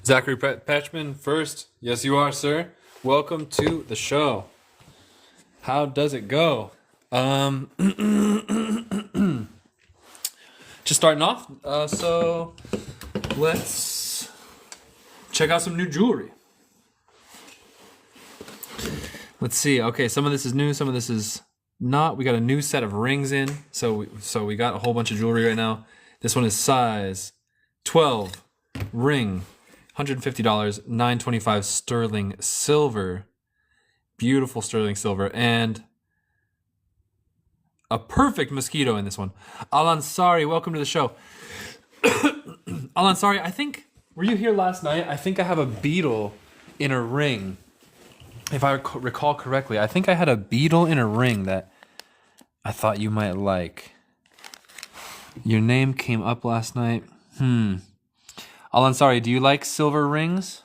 Zachary Patchman first. Yes, you are, sir. Welcome to the show. How does it go? Just starting off. So let's check out some new jewelry. Let's see. Okay, some of this is new, some of this is not. We got a new set of rings in. So we got a whole bunch of jewelry right now. This one is size 12 ring, $150, $925 sterling silver. Beautiful sterling silver, and a perfect mosquito in this one. Al-Ansari, welcome to the show. Al-Ansari, I think, were you here last night? I think I have a beetle in a ring. If I recall correctly, I think I had a beetle in a ring that I thought you might like. Your name came up last night. Al-Ansari, do you like silver rings?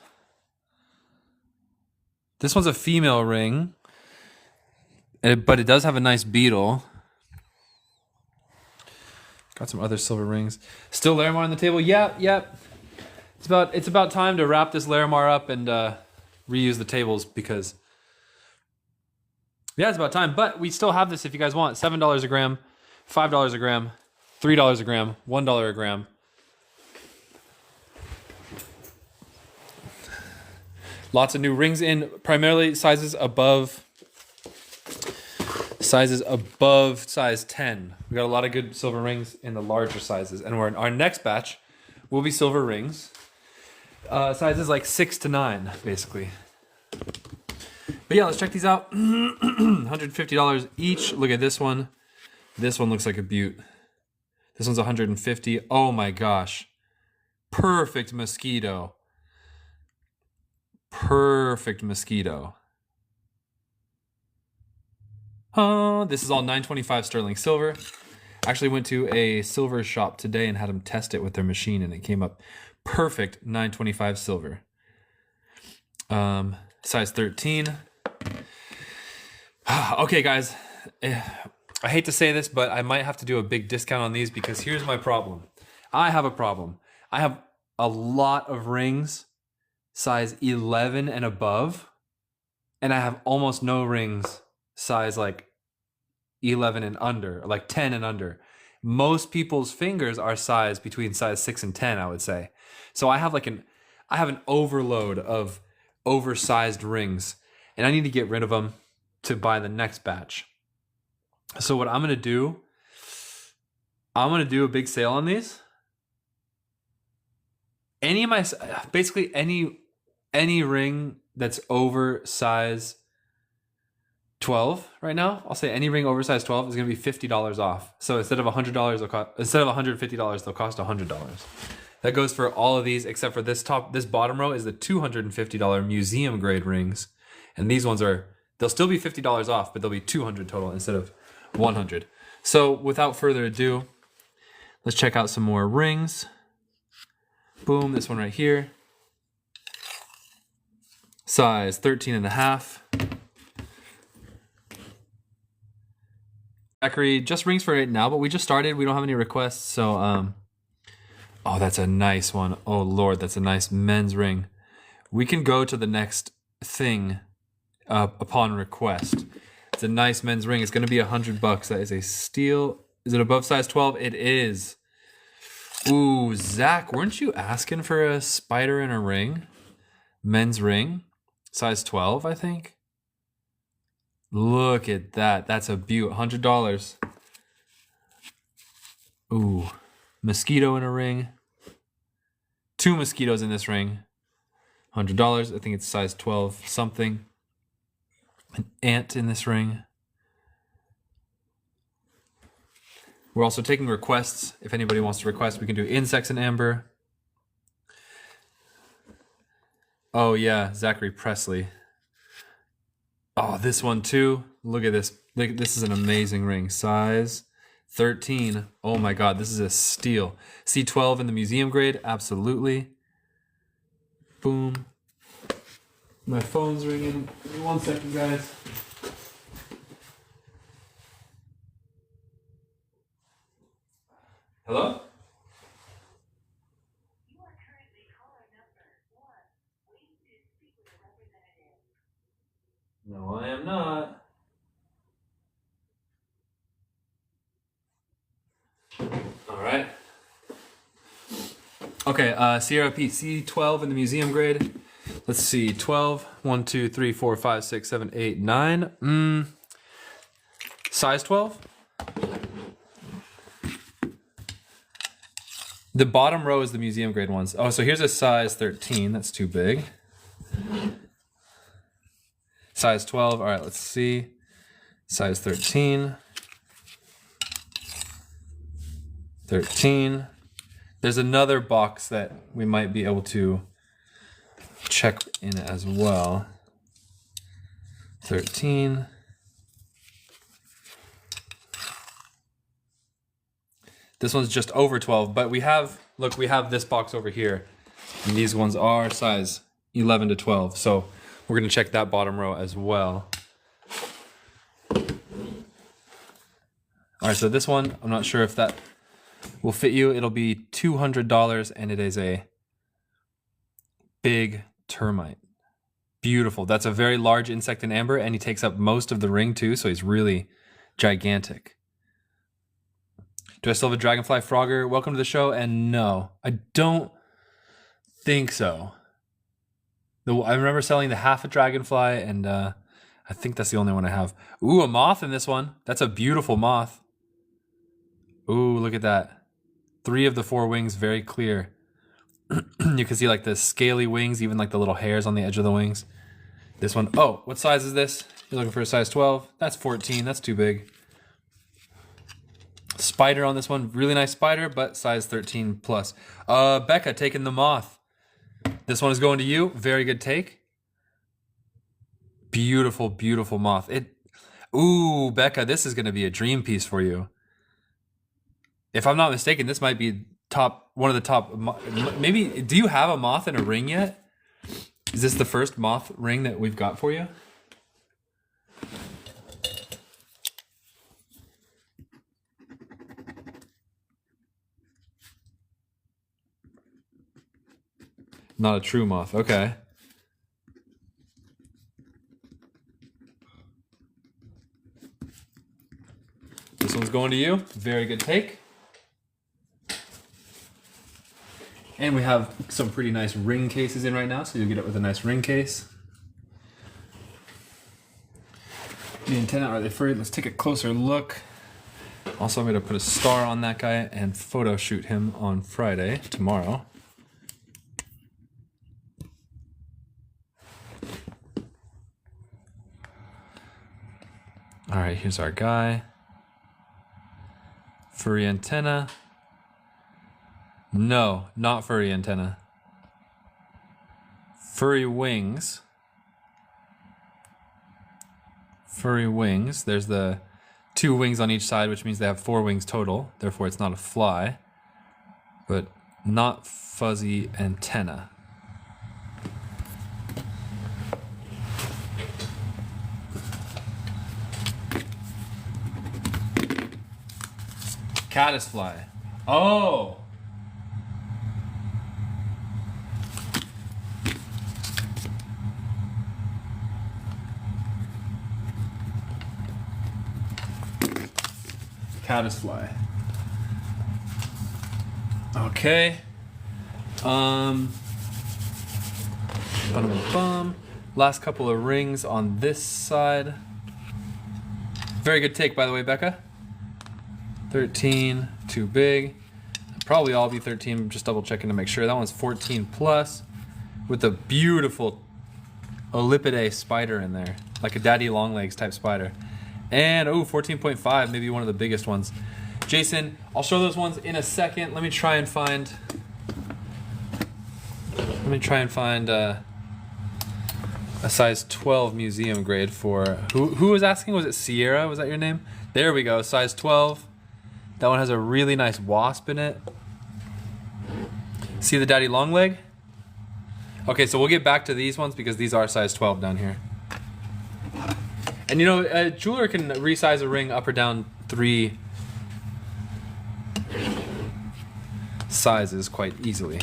This one's a female ring, but it does have a nice beetle. Got some other silver rings. Still Larimar on the table? Yep. It's about time to wrap this Larimar up and reuse the tables because, yeah, it's about time. But we still have this if you guys want. $7 a gram, $5 a gram, $3 a gram, $1 a gram. Lots of new rings in, primarily sizes above size 10. We got a lot of good silver rings in the larger sizes. And our next batch will be silver rings. Sizes like 6 to 9, basically. But yeah, let's check these out. $150 each. Look at this one. This one looks like a beaut. This one's $150. Oh my gosh. Perfect mosquito. Perfect mosquito. Oh, this is all $925 sterling silver. Actually went to a silver shop today and had them test it with their machine, and it came up perfect $925 silver. Size 13. Okay, guys. I hate to say this, but I might have to do a big discount on these because here's my problem. I have a problem. I have a lot of rings size 11 and above, and I have almost no rings size like 11 and under, like 10 and under. Most people's fingers are sized between size 6 and 10, I would say. So I have an overload of oversized rings, and I need to get rid of them to buy the next batch. So what I'm going to do a big sale on these. Basically any ring that's over size 12 right now, I'll say any ring over size 12 is going to be $50 off. So instead of $150, they'll cost $100. That goes for all of these except for this bottom row is the $250 museum grade rings. And these ones they'll still be $50 off, but they'll be $200 total instead of $100. So without further ado, let's check out some more rings. Boom, this one right here. Size 13 and a half. Zachary, just rings for right now, but we just started. We don't have any requests, so oh, that's a nice one. Oh Lord, that's a nice men's ring. We can go to the next thing upon request. It's a nice men's ring. It's going to be $100. That is a steal. Is it above size 12? It is. Ooh, Zach, weren't you asking for a spider in a ring? Men's ring, size 12, I think. Look at that. That's a beaut. $100. Ooh, mosquito in a ring. 2 mosquitoes in this ring. $100. I think it's size 12 something. An ant in this ring. We're also taking requests. If anybody wants to request, we can do insects and amber. Oh yeah, Zachary Presley. Oh, this one too. Look at this. This is an amazing ring. Size 13. Oh my God, this is a steal. C12 in the museum grade, absolutely. Boom. My phone's ringing. Give me 1 second, guys. Hello? No, I am not. All right. Okay, Sierra PC 12 in the museum grade. Let's see, 12. 1, 2, 3, 4, 5, 6, 7, 8, 9. Size 12? The bottom row is the museum grade ones. Oh, so here's a size 13. That's too big. Size 12. All right, let's see. Size 13. 13. There's another box that we might be able to check in as well. 13. This one's just over 12, but we have this box over here. And these ones are size 11 to 12. So we're gonna check that bottom row as well. All right, so this one, I'm not sure if that will fit you. It'll be $200 and it is a big termite. Beautiful. That's a very large insect in amber and he takes up most of the ring too, so he's really gigantic. Do I still have a dragonfly frogger? Welcome to the show. And no, I don't think so. I remember selling the half a dragonfly and I think that's the only one I have. Ooh, a moth in this one. That's a beautiful moth. Ooh, look at that. 3 of the 4 wings, very clear. You can see like the scaly wings, even like the little hairs on the edge of the wings. This one, oh, what size is this? You're looking for a size 12? That's 14, that's too big. Spider on this one, really nice spider, but size 13 plus. Becca taking the moth. This one is going to you, very good take. Beautiful, beautiful moth. Ooh, Becca, this is gonna be a dream piece for you. If I'm not mistaken, this might be one of the top, maybe, do you have a moth in a ring yet? Is this the first moth ring that we've got for you? Not a true moth, okay. This one's going to you, very good take. And we have some pretty nice ring cases in right now, so you'll get it with a nice ring case. The antenna, are they furry? Let's take a closer look. Also, I'm gonna put a star on that guy and photo shoot him on Friday, tomorrow. All right, here's our guy. Furry antenna. No, not furry antenna. Furry wings. Furry wings. There's the 2 wings on each side, which means they have 4 wings total. Therefore, it's not a fly. But not fuzzy antenna. Caddisfly. Oh! Caddisfly. Okay. Last couple of rings on this side. Very good take, by the way, Becca. 13, too big. Probably all be 13, just double checking to make sure. That one's 14 plus with a beautiful Olympidae spider in there, like a daddy long legs type spider. And oh, 14.5, maybe one of the biggest ones. Jason, I'll show those ones in a second. Let me try and find a size 12 museum grade for who was asking? Was it Sierra? Was that your name? There we go, size 12. That one has a really nice wasp in it. See the daddy long leg? Okay, so we'll get back to these ones because these are size 12 down here. And you know, a jeweler can resize a ring up or down 3 sizes quite easily.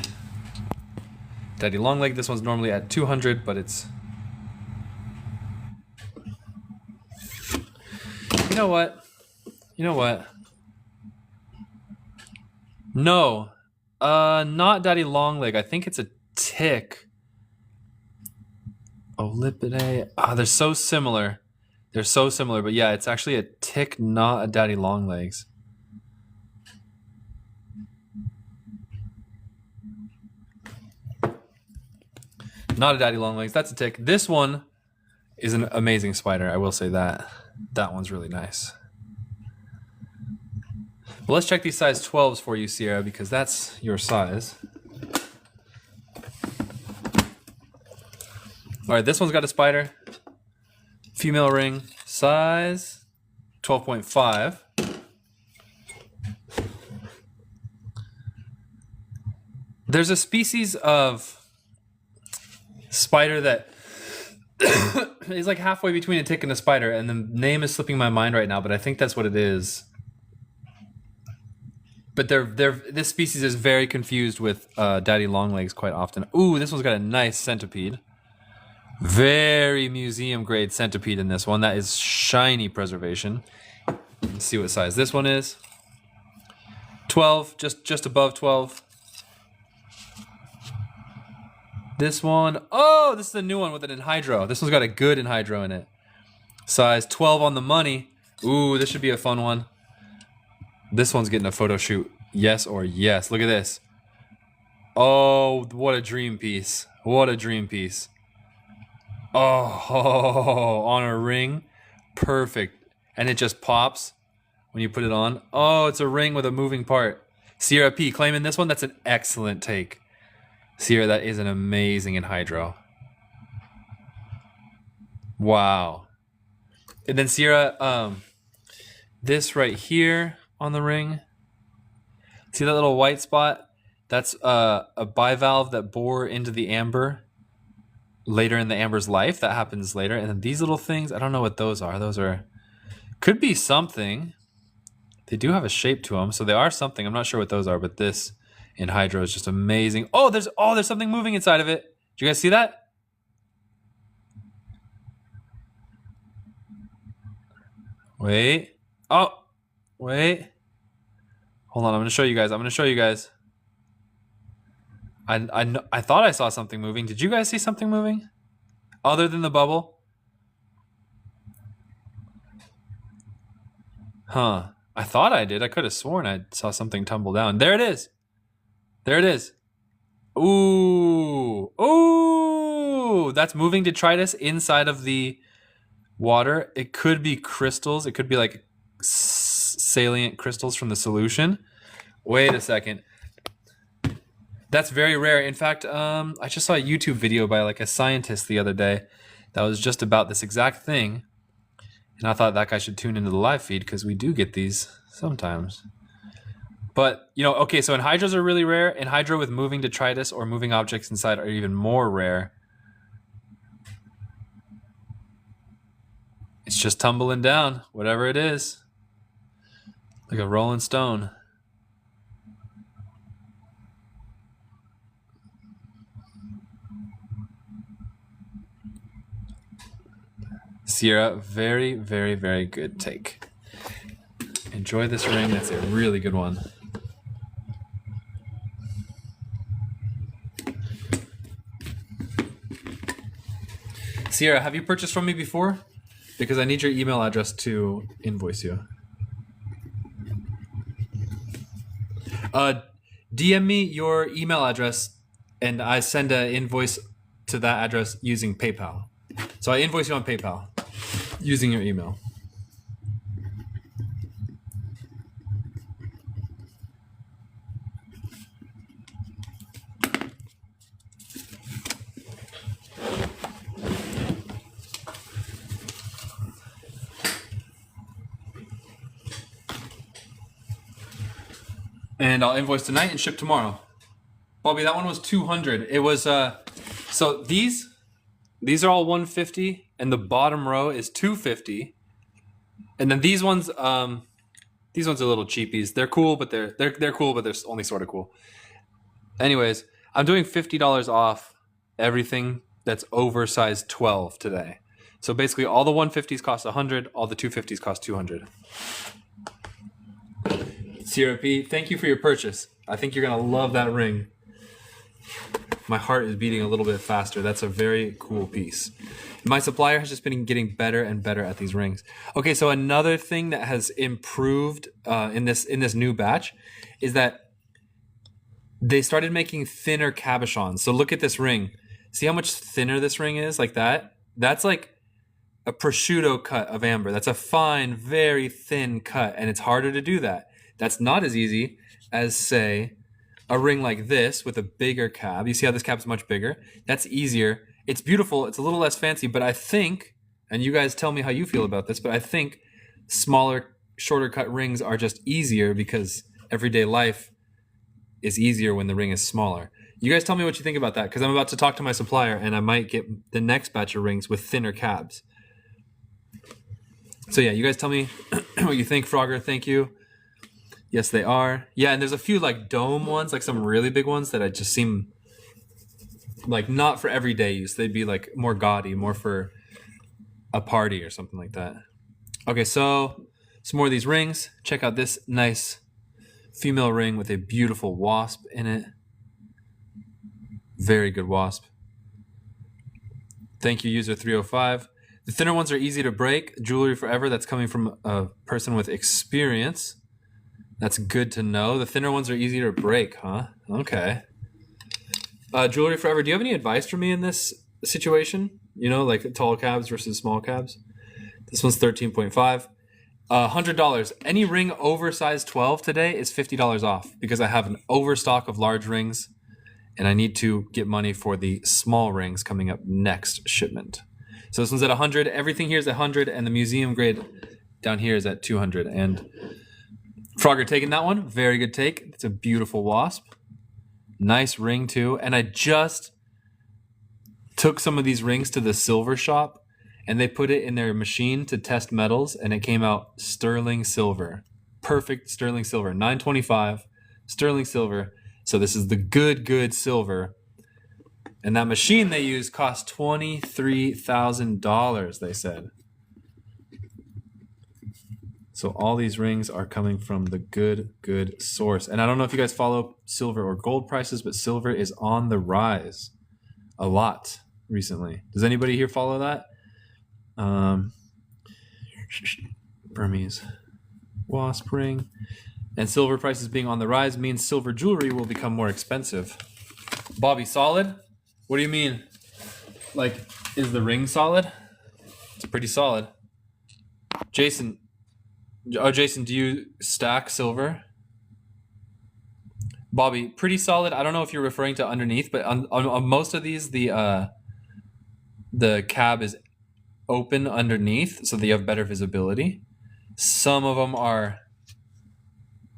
Daddy Longleg, this one's normally at 200, but it's... You know what? No. Not Daddy Longleg. I think it's a tick. Olipide. They're so similar. But yeah, it's actually a tick, not a Daddy Longlegs. Not a Daddy Longlegs. That's a tick. This one is an amazing spider. I will say that. That one's really nice. Well, let's check these size 12s for you, Sierra, because that's your size. All right, this one's got a spider. Female ring, size 12.5. There's a species of spider that is like halfway between a tick and a spider, and the name is slipping my mind right now, but I think that's what it is. But this species is very confused with Daddy Longlegs quite often. Ooh, this one's got a nice centipede. Very museum grade centipede in this one. That is shiny preservation. Let's see what size this one is. 12, just above 12. This one, oh, this is a new one with an anhydro. This one's got a good anhydro in it. Size 12 on the money. Ooh, this should be a fun one. This one's getting a photo shoot. Yes or yes. Look at this. Oh, what a dream piece. What a dream piece. Oh, on a ring. Perfect. And it just pops when you put it on. Oh, it's a ring with a moving part. Sierra P claiming this one. That's an excellent take. Sierra, that is an amazing anhydro. Wow. And then Sierra, this right here on the ring. See that little white spot? That's a bivalve that bore into the amber later in the amber's life. That happens later. And then these little things, I don't know what those are. Those are, could be something. They do have a shape to them, so they are something. I'm not sure what those are, but this anhydro is just amazing. Oh, there's something moving inside of it. Did you guys see that? Wait. Oh, wait. Hold on, I'm gonna show you guys. I thought I saw something moving. Did you guys see something moving? Other than the bubble? Huh. I thought I did. I could have sworn I saw something tumble down. There it is. There it is. Ooh. Ooh. That's moving detritus inside of the water. It could be crystals. It could be like salient crystals from the solution. Wait a second. That's very rare. In fact, I just saw a YouTube video by like a scientist the other day that was just about this exact thing. And I thought that guy should tune into the live feed because we do get these sometimes. But, you know, okay, so anhydros are really rare. Anhydro with moving detritus or moving objects inside are even more rare. It's just tumbling down, whatever it is. Like a rolling stone. Sierra, very, very, very good take. Enjoy this ring. That's a really good one. Sierra, have you purchased from me before? Because I need your email address to invoice you. DM me your email address and I send an invoice to that address using PayPal. So I invoice you on PayPal using your email. And I'll invoice tonight and ship tomorrow. Bobby, that one was 200. It was so these are all 150 and the bottom row is 250. And then these ones are little cheapies. They're cool, but they're cool, but they're only sort of cool. Anyways, I'm doing $50 off everything that's over size 12 today. So basically, all the 150s cost 100, all the 250s cost 200. Sierra P, thank you for your purchase. I think you're gonna love that ring. My heart is beating a little bit faster. That's a very cool piece. My supplier has just been getting better and better at these rings. Okay, so another thing that has improved in this new batch is that they started making thinner cabochons. So look at this ring. See how much thinner this ring is? Like that? That's like a prosciutto cut of amber. That's a fine, very thin cut, and it's harder to do that. That's not as easy as, say, a ring like this with a bigger cab. You see how this cab's much bigger? That's easier. It's beautiful. It's a little less fancy, but I think, and you guys tell me how you feel about this, but I think smaller, shorter cut rings are just easier because everyday life is easier when the ring is smaller. You guys tell me what you think about that, because I'm about to talk to my supplier and I might get the next batch of rings with thinner cabs. So yeah, you guys tell me what you think. Frogger, thank you. Yes, they are. Yeah, and there's a few like dome ones, like some really big ones that I just seem like not for everyday use. They'd be like more gaudy, more for a party or something like that. Okay, so some more of these rings. Check out this nice female ring with a beautiful wasp in it. Very good wasp. Thank you, user 305. The thinner ones are easy to break. Jewelry Forever, that's coming from a person with experience. That's good to know. The thinner ones are easier to break, huh? Okay. Jewelry Forever, do you have any advice for me in this situation? You know, like tall cabs versus small cabs? This one's 13.5. $100. Any ring over size 12 today is $50 off because I have an overstock of large rings and I need to get money for the small rings coming up next shipment. So this one's at 100. Everything here is at 100 and the museum grade down here is at 200. And Frogger taking that one. Very good take. It's a beautiful wasp. Nice ring too. And I just took some of these rings to the silver shop and they put it in their machine to test metals and it came out sterling silver. Perfect sterling silver. 925 sterling silver. So this is the good silver. And that machine they use cost $23,000, they said. So all these rings are coming from the good source. And I don't know if you guys follow silver or gold prices, but silver is on the rise a lot recently. Does anybody here follow that? Burmese wasp ring. And silver prices being on the rise means silver jewelry will become more expensive. Bobby, solid? What do you mean? Like, is the ring solid? It's pretty solid. Jason, do you stack silver? Bobby, pretty solid. I don't know if you're referring to underneath, but on most of these, the cab is open underneath, so that you have better visibility. Some of them are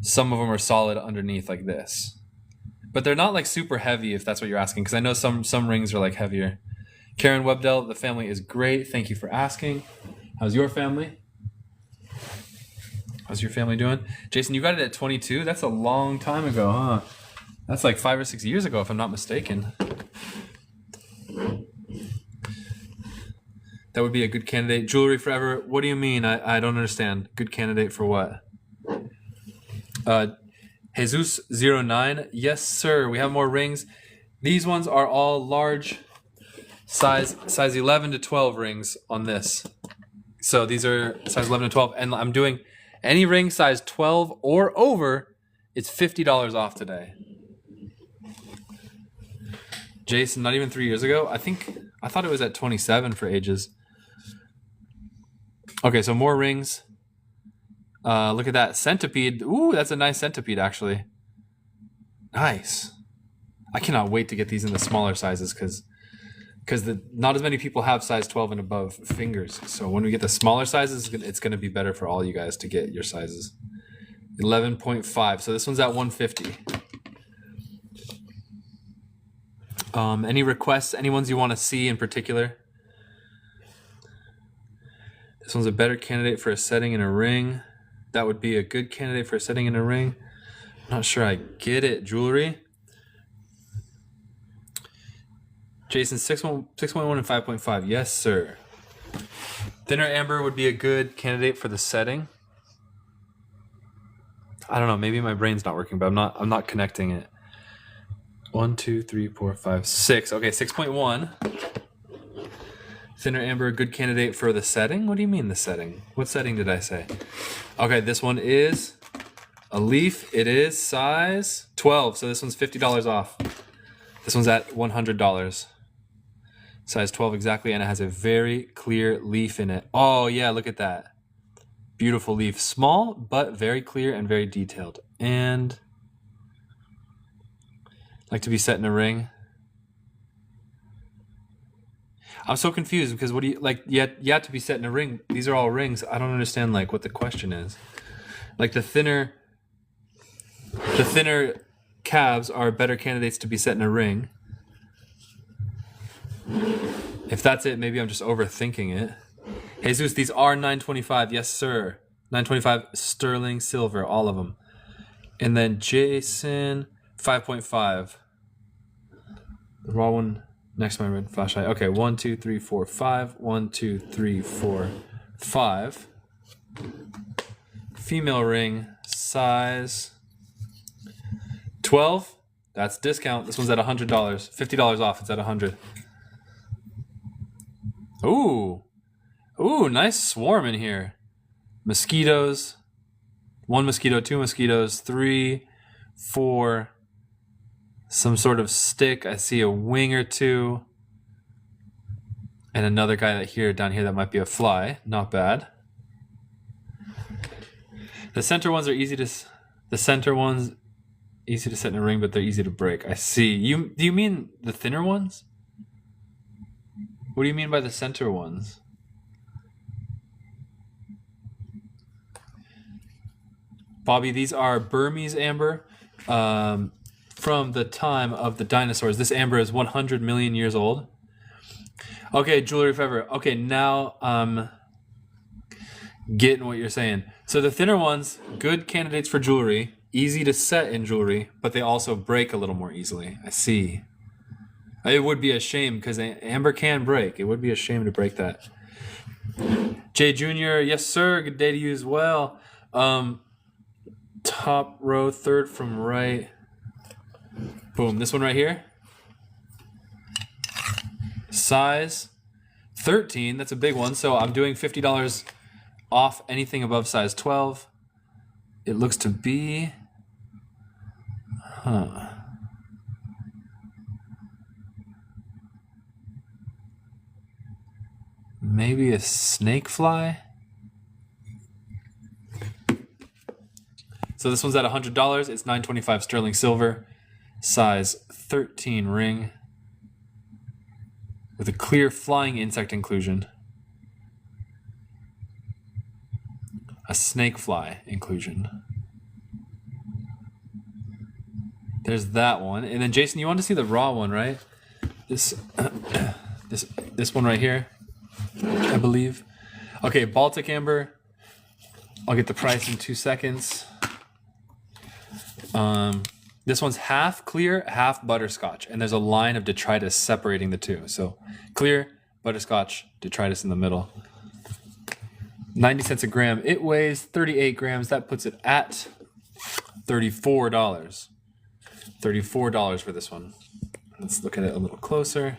solid underneath like this. But they're not like super heavy, if that's what you're asking, because I know some rings are like heavier. Karen Webdell, the family is great. Thank you for asking. How's your family? How's your family doing? Jason, you got it at 22? That's a long time ago, huh? That's like 5 or 6 years ago, if I'm not mistaken. That would be a good candidate. Jewelry Forever, what do you mean? I don't understand. Good candidate for what? Jesus09, yes, sir. We have more rings. These ones are all large size 11 to 12 rings on this. So these are size 11 to 12. And I'm doing any ring size 12 or over, it's $50 off today. Jason, not even 3 years ago? I thought it was at 27 for ages. Okay, so more rings. Look at that centipede. Ooh, that's a nice centipede, actually. Nice. I cannot wait to get these in the smaller sizes because not as many people have size 12 and above fingers. So when we get the smaller sizes, it's going to be better for all you guys to get your sizes. 11.5. So this one's at 150. Any requests? Any ones you want to see in particular? This one's a better candidate for a setting in a ring. That would be a good candidate for a setting in a ring. I'm not sure I get it. Jewelry. Jason, 6.1 and 5.5. Yes, sir. Thinner amber would be a good candidate for the setting. I don't know. Maybe my brain's not working, but I'm not connecting it. 1, 2, 3, 4, 5, 6. Okay, 6.1. Thinner amber, good candidate for the setting. What do you mean the setting? What setting did I say? Okay, this one is a leaf. It is size 12. So this one's $50 off. This one's at $100. Size 12 exactly, and it has a very clear leaf in it. Oh yeah, look at that. Beautiful leaf. Small, but very clear and very detailed. And like to be set in a ring. I'm so confused because what do you like? You have to be set in a ring. These are all rings. I don't understand like what the question is. Like the thinner calves are better candidates to be set in a ring. If that's it, maybe I'm just overthinking it. Jesus, these are 925. Yes, sir. 925 sterling silver, all of them. And then Jason, 5.5. The raw one next to my red flashlight. Okay, 1, 2, 3, 4, 5. 1, 2, 3, 4, 5. Female ring, size 12. That's discount. This one's at $100. $50 off. It's at $100. Ooh, nice swarm in here. Mosquitoes. 1 mosquito, 2 mosquitoes, 3, 4. Some sort of stick. I see a wing or 2. And another guy down here that might be a fly. Not bad. The center ones are easy to set in a ring, but they're easy to break. I see. Do you mean the thinner ones? What do you mean by the center ones? Bobby, these are Burmese amber from the time of the dinosaurs. This amber is 100 million years old. Okay, Jewelry Forever. Okay, now I'm getting what you're saying. So the thinner ones, good candidates for jewelry, easy to set in jewelry, but they also break a little more easily. I see. It would be a shame because amber can break. It would be a shame to break that. Jay Jr., yes, sir. Good day to you as well. Top row, third from right. Boom. This one right here. Size 13. That's a big one. So I'm doing $50 off anything above size 12. It looks to be... maybe a snake fly. So this one's at $100. It's $9.25 sterling silver. Size 13 ring. With a clear flying insect inclusion. A snake fly inclusion. There's that one. And then Jason, you want to see the raw one, right? This one right here. I believe. Okay, Baltic amber. I'll get the price in 2 seconds. This one's half clear, half butterscotch, and there's a line of detritus separating the two. So clear, butterscotch, detritus in the middle. 90 cents a gram. It weighs 38 grams. That puts it at $34. $34 for this one. Let's look at it a little closer.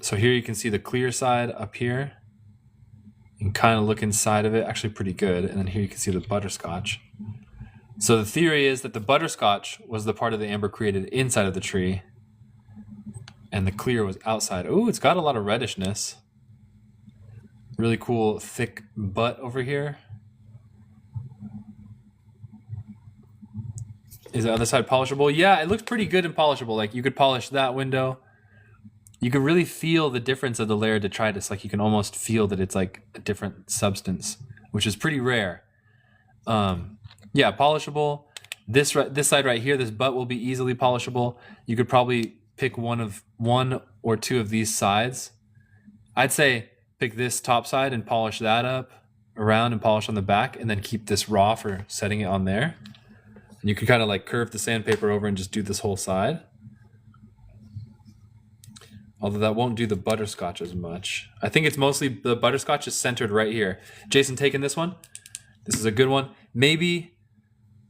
So here you can see the clear side up here. You can kind of look inside of it, actually pretty good. And then here you can see the butterscotch. So the theory is that the butterscotch was the part of the amber created inside of the tree. And the clear was outside. Ooh, it's got a lot of reddishness. Really cool thick butt over here. Is the other side polishable? Yeah, it looks pretty good and polishable. Like you could polish that window. You can really feel the difference of the layer detritus. Like you can almost feel that it's like a different substance, which is pretty rare. Yeah, polishable. This side right here, this butt will be easily polishable. You could probably pick one or two of these sides. I'd say pick this top side and polish that up around and polish on the back, and then keep this raw for setting it on there. And you can kind of like curve the sandpaper over and just do this whole side. Although that won't do the butterscotch as much. I think it's mostly the butterscotch is centered right here. Jason, taking this one. This is a good one. Maybe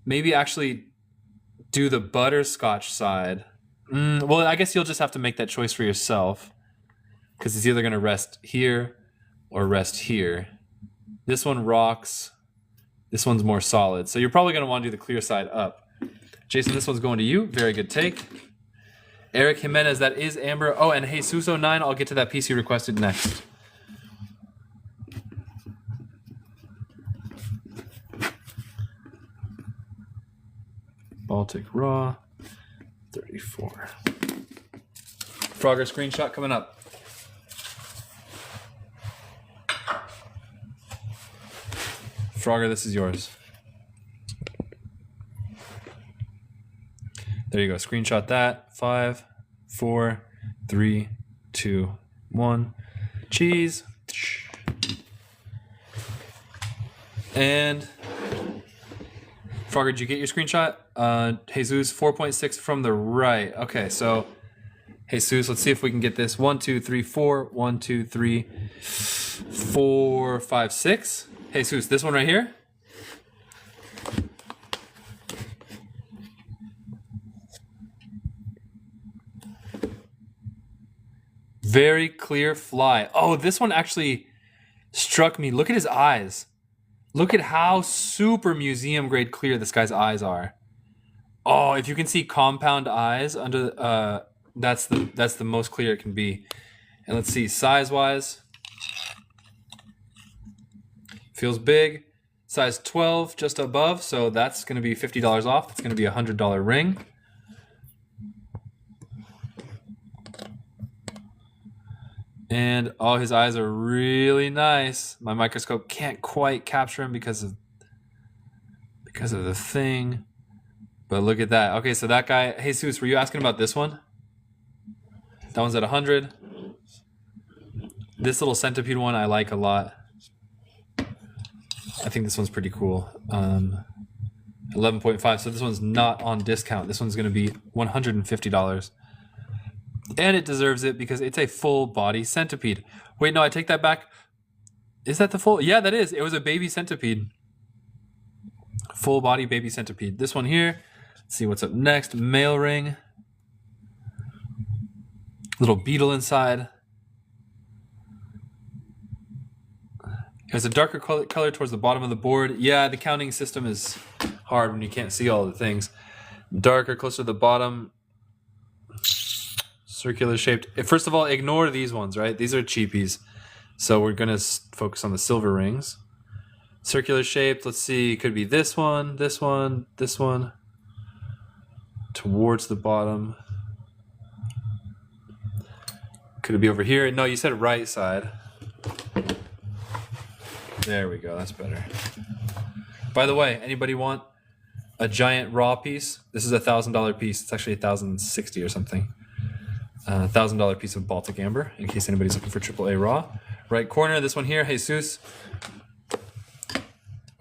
actually do the butterscotch side. Well, I guess you'll just have to make that choice for yourself. Because it's either going to rest here or rest here. This one rocks. This one's more solid. So you're probably going to want to do the clear side up. Jason, this one's going to you. Very good take. Eric Jimenez, that is amber. Oh, and Jesus09, I'll get to that piece you requested next. Baltic Raw, 34. Frogger screenshot coming up. Frogger, this is yours. There you go. Screenshot that. 5, 4, 3, 2, 1. Cheese. And Frogger, did you get your screenshot? Jesus 4.6 from the right. Okay, so Jesus, let's see if we can get this. 1, 2, 3, 4. 1, 2, 3, 4, 5, 6. Jesus, this one right here. Very clear fly. Oh, this one actually struck me. Look at his eyes. Look at how super museum grade clear this guy's eyes are. Oh, if you can see compound eyes under that's the most clear it can be. And let's see, size wise. Feels big. Size 12 just above, so that's going to be $50 off. That's going to be a $100 ring. And oh, his eyes are really nice. My microscope can't quite capture him because of the thing. But look at that. Okay, so that guy, Jesus, were you asking about this one? That one's at 100. This little centipede one I like a lot. I think this one's pretty cool. 11.5. So this one's not on discount. This one's going to be $150. And it deserves it because it's a full body centipede. Wait, no, I take that back. Is that the full? Yeah, that is. It was a baby centipede. Full body baby centipede. This one here. Let's see what's up next. Male ring. Little beetle inside. There's a darker color towards the bottom of the board. Yeah, the counting system is hard when you can't see all the things. Darker, closer to the bottom. Circular shaped. First of all, ignore these ones, right? These are cheapies. So we're going to focus on the silver rings. Circular shaped. Let's see. It could be this one, this one, this one. Towards the bottom. Could it be over here? No, you said right side. There we go. That's better. By the way, anybody want a giant raw piece? This is a $1,000 piece. It's actually $1,060 or something. $1,000 piece of Baltic Amber, in case anybody's looking for AAA raw. Right corner, this one here, Jesus.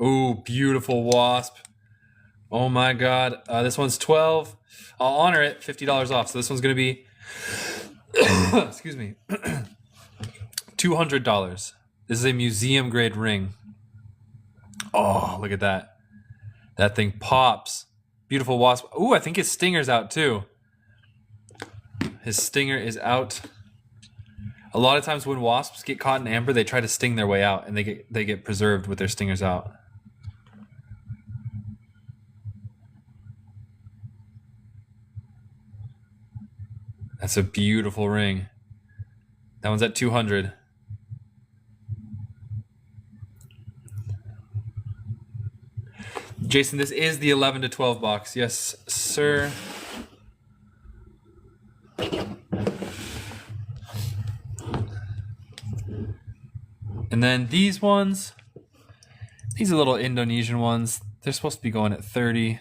Ooh, beautiful wasp. Oh my God. This one's 12. I'll honor it, $50 off. So this one's going to be, excuse me, $200. This is a museum grade ring. Oh, look at that. That thing pops. Beautiful wasp. Ooh, I think his stinger's out too. His stinger is out. A lot of times when wasps get caught in amber, they try to sting their way out, and they get preserved with their stingers out. That's a beautiful ring. That one's at 200. Jason, this is the 11 to 12 box. Yes, sir. And then these ones, these are little Indonesian ones. They're supposed to be going at 30.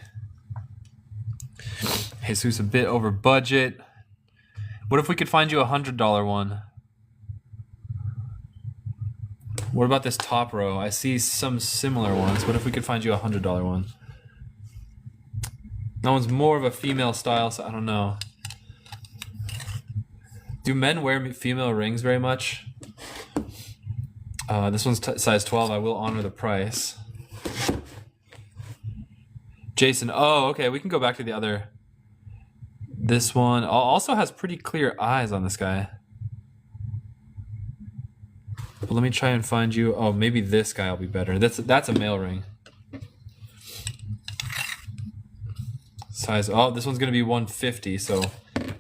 Jesus, a bit over budget. What if we could find you a $100 one? What about this top row? I see some similar ones. What if we could find you a $100 one? That one's more of a female style, so I don't know. Do men wear female rings very much? This one's size 12. I will honor the price. Jason. Oh, okay. We can go back to the other. This one also has pretty clear eyes on this guy. But let me try and find you. Oh, maybe this guy will be better. That's a male ring. Size. Oh, this one's gonna be 150, so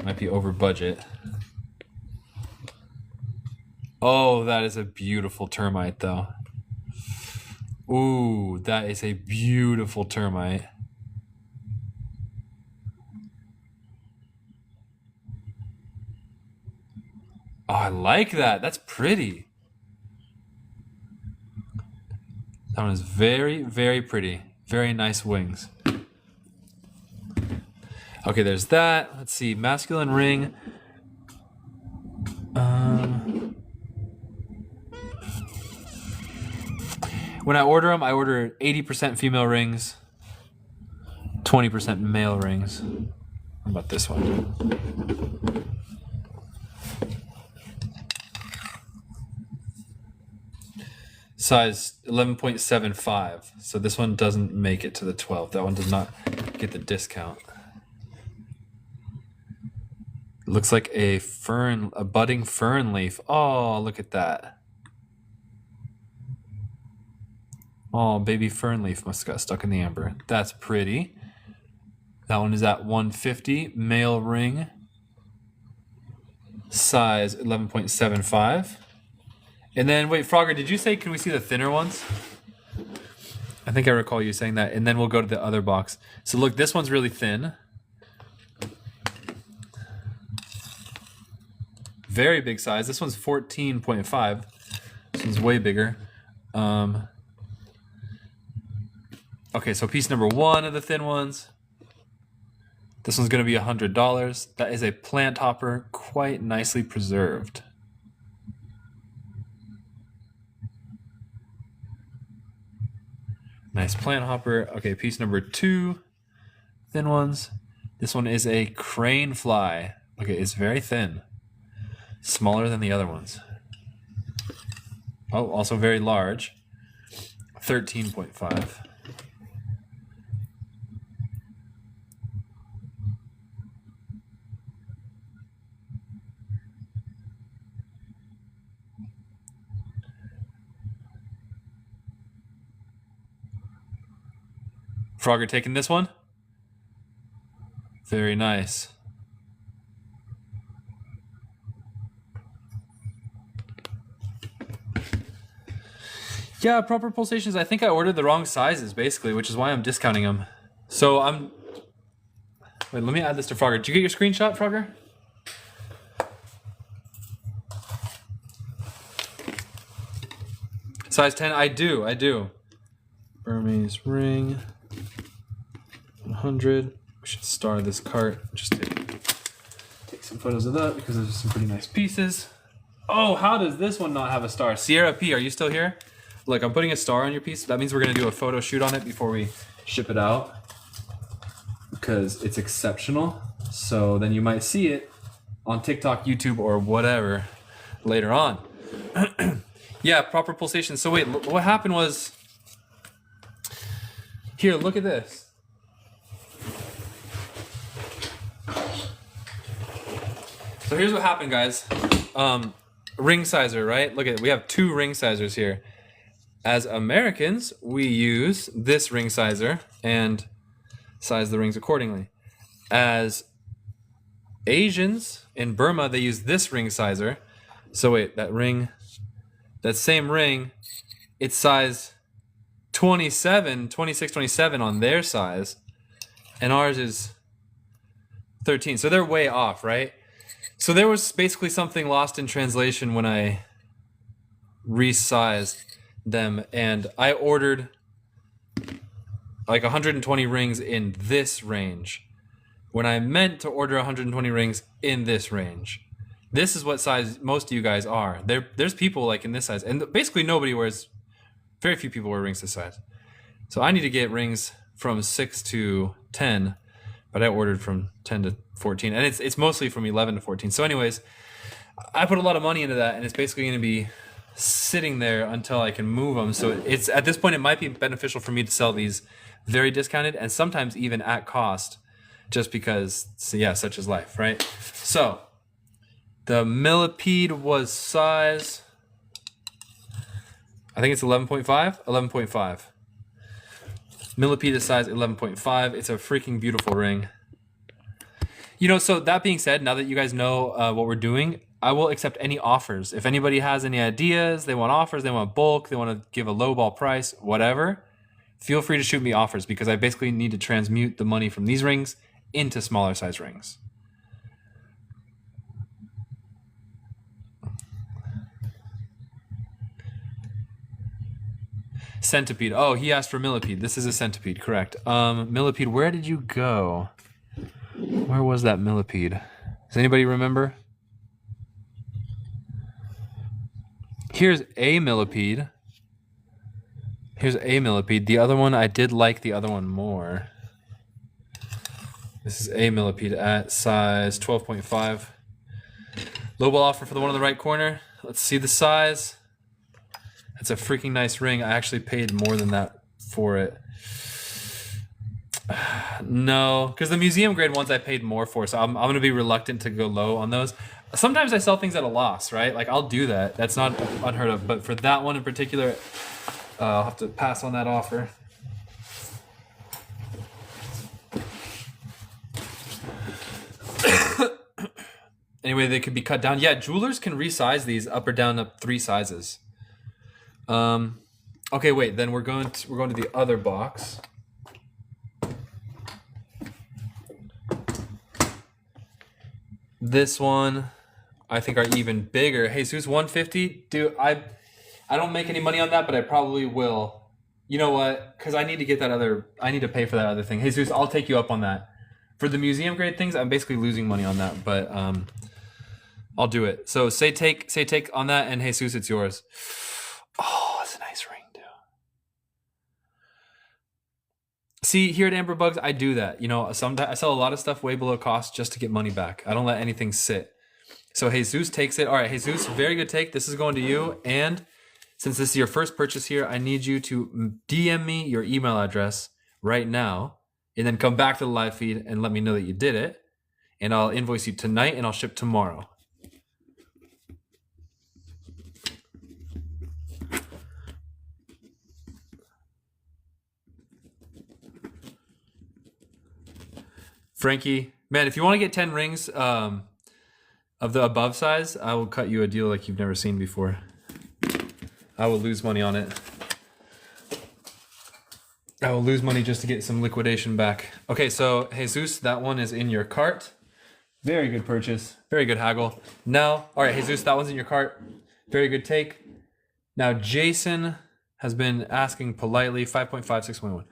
might be over budget. Oh, that is a beautiful termite, though. Ooh, that is a beautiful termite. Oh, I like that. That's pretty. That one is very, very pretty. Very nice wings. Okay, there's that. Let's see. Masculine ring. When I order them, I order 80% female rings, 20% male rings. How about this one? Size 11.75. So this one doesn't make it to the 12. That one does not get the discount. Looks like a budding fern leaf. Oh, look at that. Oh, baby fern leaf must have got stuck in the amber. That's pretty. That one is at 150. Male ring. Size 11.75. And then, wait, Frogger, did you say, can we see the thinner ones? I think I recall you saying that. And then we'll go to the other box. So look, this one's really thin. Very big size. This one's 14.5. This one's way bigger. Okay, so piece number 1 of the thin ones. This one's going to be $100. That is a plant hopper, quite nicely preserved. Nice plant hopper. Okay, piece number 2, thin ones. This one is a crane fly. Okay, it's very thin. Smaller than the other ones. Oh, also very large. 13.5. Frogger taking this one? Very nice. Yeah, proper pulsations. I think I ordered the wrong sizes, basically, which is why I'm discounting them. So Wait, let me add this to Frogger. Did you get your screenshot, Frogger? Size 10? I do. Burmese ring. 100. We should star this cart. Just take some photos of that because there's some pretty nice pieces. Oh, how does this one not have a star? Sierra P, are you still here? Look, I'm putting a star on your piece. That means we're going to do a photo shoot on it before we ship it out because it's exceptional. So then you might see it on TikTok, YouTube, or whatever later on. Yeah, proper pulsation. So wait, what happened was... Here, look at this. So here's what happened, guys. Ring sizer, right? Look at it. We have 2 ring sizers here. As Americans, we use this ring sizer and size the rings accordingly. As Asians in Burma, they use this ring sizer. So wait, that same ring, it's size 27, 26, 27 on their size, and ours is 13. So they're way off, right? So there was basically something lost in translation when I resized them, and I ordered like 120 rings in this range when I meant to order 120 rings in this range. This is what size most of you guys are. There's people like in this size, and basically nobody wears, very few people wear rings this size. So I need to get rings from 6 to 10 but I ordered from 10 to 14, and it's mostly from 11 to 14. So anyways, I put a lot of money into that, and it's basically going to be sitting there until I can move them. So it's at this point, it might be beneficial for me to sell these very discounted and sometimes even at cost, just because, so yeah, such is life, right? So the millipede was size, I think it's 11.5, 11.5. Millipede is size 11.5. It's a freaking beautiful ring. You know, so that being said, now that you guys know what we're doing, I will accept any offers. If anybody has any ideas, they want offers, they want bulk, they want to give a lowball price, whatever, feel free to shoot me offers, because I basically need to transmute the money from these rings into smaller size rings. Centipede. Oh, he asked for millipede. This is a centipede, correct. Millipede, where did you go? Where was that millipede? Does anybody remember? Here's a millipede. Here's a millipede. The other one, I did like the other one more. This is a millipede at size 12.5. Lowball offer for the one in the right corner. Let's see the size. It's a freaking nice ring. I actually paid more than that for it. No, because the museum grade ones I paid more for, so I'm going to be reluctant to go low on those. Sometimes I sell things at a loss, right? Like, I'll do that. That's not unheard of. But for that one in particular, I'll have to pass on that offer. Anyway, they could be cut down. Yeah, jewelers can resize these up or down up 3 sizes. Okay, wait. Then we're going to the other box. This one, I think, are even bigger. Jesus 150, dude. I don't make any money on that, but I probably will. You know what? Because I need to get that other. I need to pay for that other thing. Jesus, I'll take you up on that. For the museum grade things, I'm basically losing money on that, but I'll do it. So say take on that, and Jesus, it's yours. Oh, that's a nice ring, dude. See, here at Amber Bugs, I do that. You know, sometimes I sell a lot of stuff way below cost just to get money back. I don't let anything sit. So Jesus takes it. All right, Jesus, very good take. This is going to you. And since this is your first purchase here, I need you to DM me your email address right now, and then come back to the live feed and let me know that you did it. And I'll invoice you tonight, and I'll ship tomorrow. Frankie, man, if you want to get 10 rings of the above size, I will cut you a deal like you've never seen before. I will lose money on it. I will lose money just to get some liquidation back. Okay, so Jesus, that one is in your cart. Very good purchase. Very good haggle. Now, all right, Jesus, that one's in your cart. Very good take. Now, Jason has been asking politely 5.5, 6.1.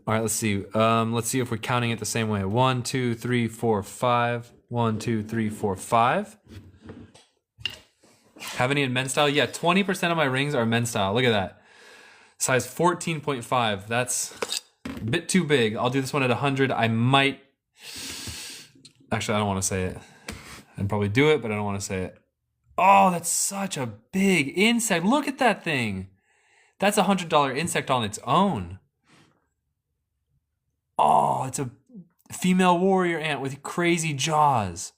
All right, let's see. Let's see if we're counting it the same way. 1, 2, 3, 4, 5. 1, 2, 3, 4, 5. Have any in men's style? Yeah, 20% of my rings are men's style. Look at that. Size 14.5. That's a bit too big. I'll do this one at 100. I might... Actually, I don't want to say it. I'd probably do it, but I don't want to say it. Oh, that's such a big insect. Look at that thing. That's a $100 insect on its own. Oh, it's a female warrior ant with crazy jaws.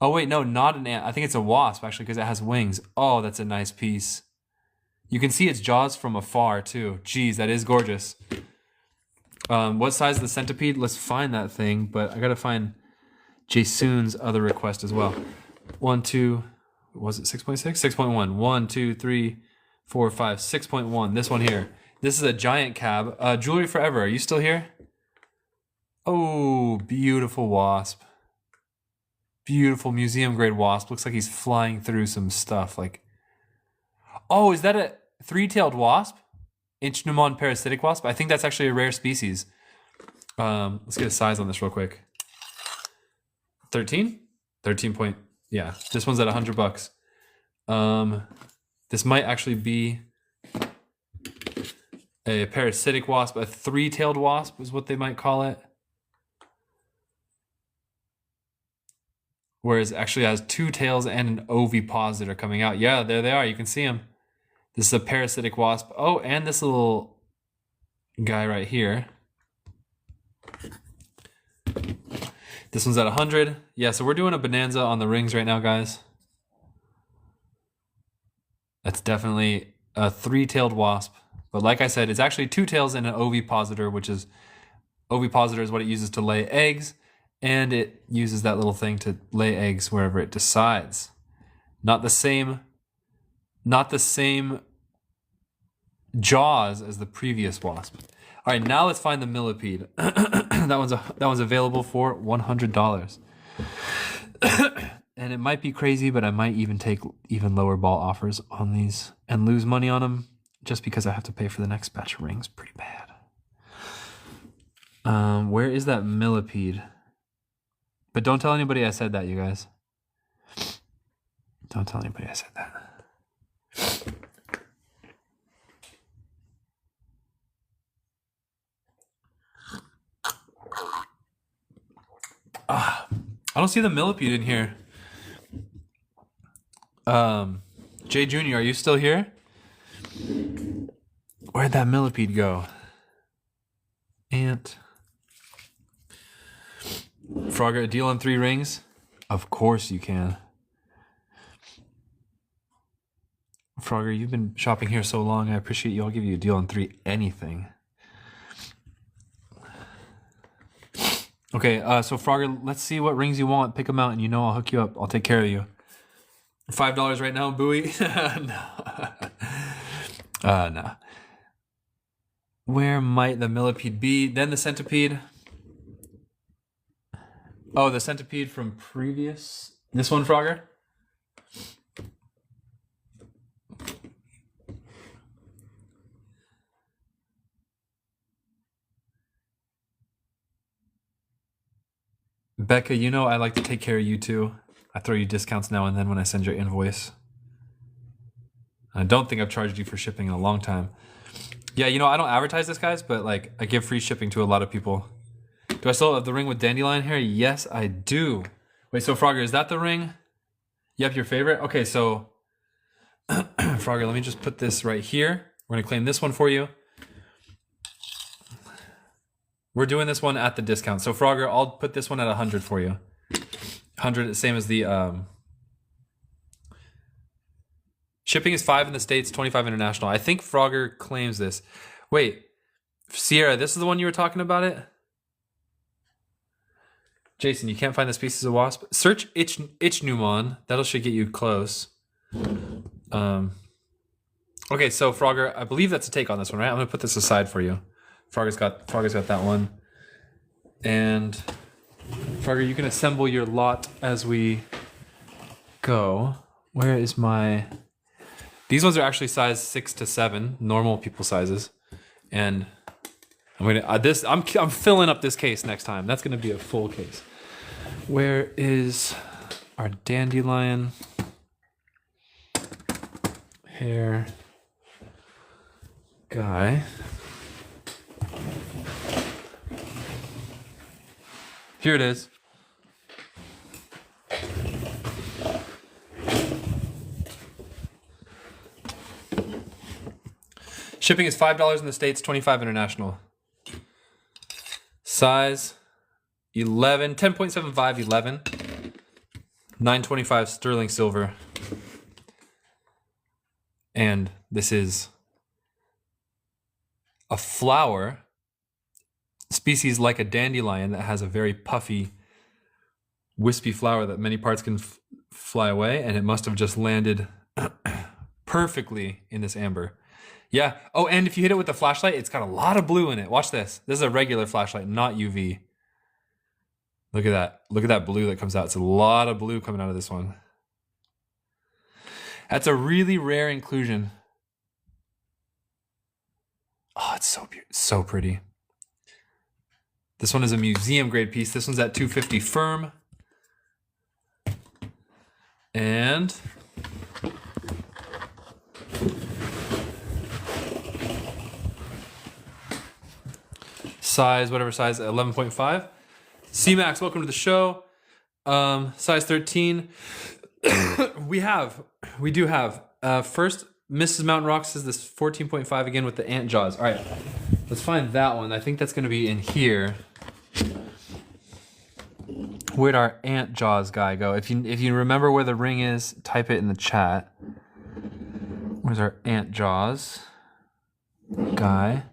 Oh, wait, no, not an ant. I think it's a wasp, actually, because it has wings. Oh, that's a nice piece. You can see its jaws from afar, too. Jeez, that is gorgeous. What size is the centipede? Let's find that thing, but I got to find Jason's other request as well. 1, 2, was it 6.6? 6.1. 1, 2, 3, 4, 5, 6.1. This one here. This is a giant cab. Jewelry Forever, are you still here? Oh, beautiful wasp. Beautiful museum grade wasp. Looks like he's flying through some stuff. Like, oh, is that a 3-tailed wasp? Ichneumon parasitic wasp? I think that's actually a rare species. Let's get a size on this real quick. 13? 13 point, yeah. This one's at $100. This might actually be a parasitic wasp. A 3-tailed wasp is what they might call it. Whereas actually has two tails and an ovipositor coming out. Yeah, there they are. You can see them. This is a parasitic wasp. Oh, and this little guy right here. This one's at 100. Yeah, so we're doing a bonanza on the rings right now, guys. That's definitely a three-tailed wasp. But like I said, it's actually two tails and an ovipositor, which is, ovipositor is what it uses to lay eggs. And it uses that little thing to lay eggs wherever it decides. Not the same jaws as the previous wasp. All right, now let's find the millipede. that one's available for $100. And it might be crazy, but I might even take even lower ball offers on these and lose money on them just because I have to pay for the next batch of rings. Pretty bad. Where is that millipede? But don't tell anybody I said that, you guys. Don't tell anybody I said that. I don't see the millipede in here. Jay Jr., are you still here? Where'd that millipede go? Ant. Frogger, a deal on 3 rings? Of course you can. Frogger, you've been shopping here so long. I appreciate you. I'll give you a deal on 3 anything. Okay, so Frogger, let's see what rings you want. Pick them out and I'll hook you up. I'll take care of you. $5 right now, Bowie? No. No. Where might the millipede be? Then the centipede. Oh, the centipede from previous. This one, Frogger? Becca, I like to take care of you too. I throw you discounts now and then when I send your invoice. I don't think I've charged you for shipping in a long time. Yeah, I don't advertise this, guys, but like I give free shipping to a lot of people. Do I still have the ring with dandelion hair? Yes, I do. Wait, so Frogger, is that the ring? Yep, your favorite? Okay, so Frogger, let me just put this right here. We're gonna claim this one for you. We're doing this one at the discount. So Frogger, I'll put this one at 100 for you. 100, same as the shipping is 5 in the States, 25 international. I think Frogger claims this. Wait, Sierra, this is the one you were talking about it? Jason, you can't find the species of wasp? Search Ichneumon. That'll should get you close. Okay, so Frogger, I believe that's a take on this one, right? I'm gonna put this aside for you. Frogger's got that one. And Frogger, you can assemble your lot as we go. Where is my... These ones are actually size 6 to 7, normal people sizes. And I'm gonna I'm filling up this case next time. That's gonna be a full case. Where is our dandelion hair guy? Here it is. Shipping is $5 in the States, 25 international. Size 11, 10.75, 11. 925 sterling silver. And this is a flower species like a dandelion that has a very puffy, wispy flower that many parts can fly away, and it must have just landed perfectly in this amber. Yeah. Oh, and if you hit it with the flashlight, it's got a lot of blue in it. Watch this. This is a regular flashlight, not UV. Look at that. Look at that blue that comes out. It's a lot of blue coming out of this one. That's a really rare inclusion. Oh, it's so pretty. This one is a museum grade piece. This one's at $250 firm. And size, whatever size, 11.5. C-Max, welcome to the show. Size 13. we do have. First, Mrs. Mountain Rocks is this 14.5 again with the ant jaws. All right, let's find that one. I think that's going to be in here. Where'd our ant jaws guy go? If you remember where the ring is, type it in the chat. Where's our ant jaws guy?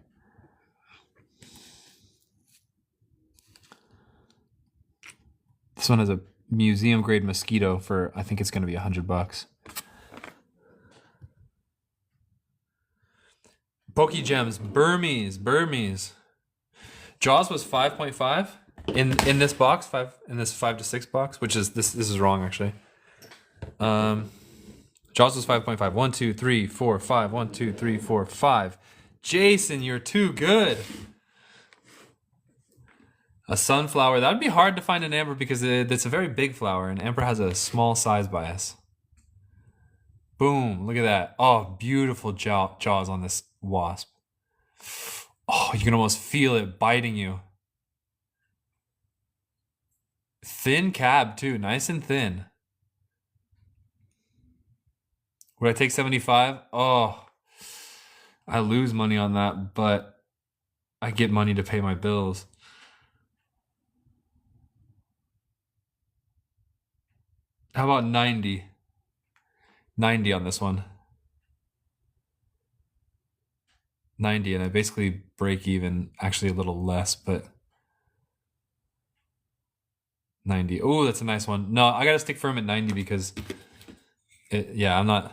This one is a museum grade mosquito for, I think it's going to be $100. Poke Gems, Burmese. Jaws was 5.5 in this box, in this 5 to 6 box, which is this is wrong actually. Jaws was 5.5. 1, 2, 3, 4, 5. 1, 2, 3, 4, 5. Jason, you're too good. A sunflower. That would be hard to find in amber because it's a very big flower, and amber has a small size bias. Boom! Look at that. Oh, beautiful jaws on this wasp. Oh, you can almost feel it biting you. Thin cab too, nice and thin. Would I take 75? Oh, I lose money on that, but I get money to pay my bills. How about 90? 90 on this one. 90, and I basically break even, actually a little less, but 90. Oh, that's a nice one. No, I gotta stick firm at 90 because I'm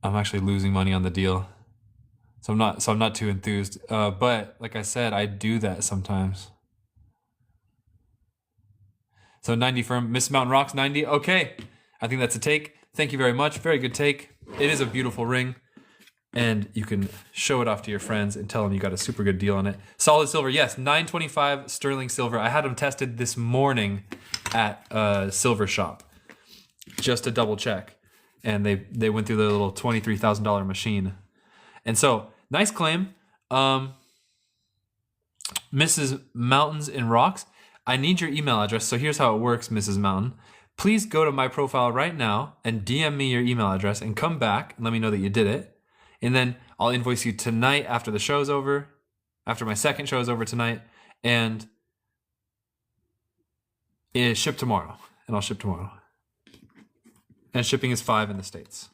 actually losing money on the deal. So I'm not too enthused. But like I said, I do that sometimes. So 90 firm. Miss Mountain Rocks, 90. Okay. I think that's a take. Thank you very much. Very good take. It is a beautiful ring. And you can show it off to your friends and tell them you got a super good deal on it. Solid silver. Yes, 925 sterling silver. I had them tested this morning at a silver shop just to double check. And they went through the little $23,000 machine. And so, nice claim. Mrs. Mountains and Rocks. I need your email address. So here's how it works, Mrs. Mountain. Please go to my profile right now and DM me your email address and come back and let me know that you did it. And then I'll invoice you tonight after the show's over, after my second show is over tonight, and it ship tomorrow. And I'll ship tomorrow. And shipping is $5 in the States.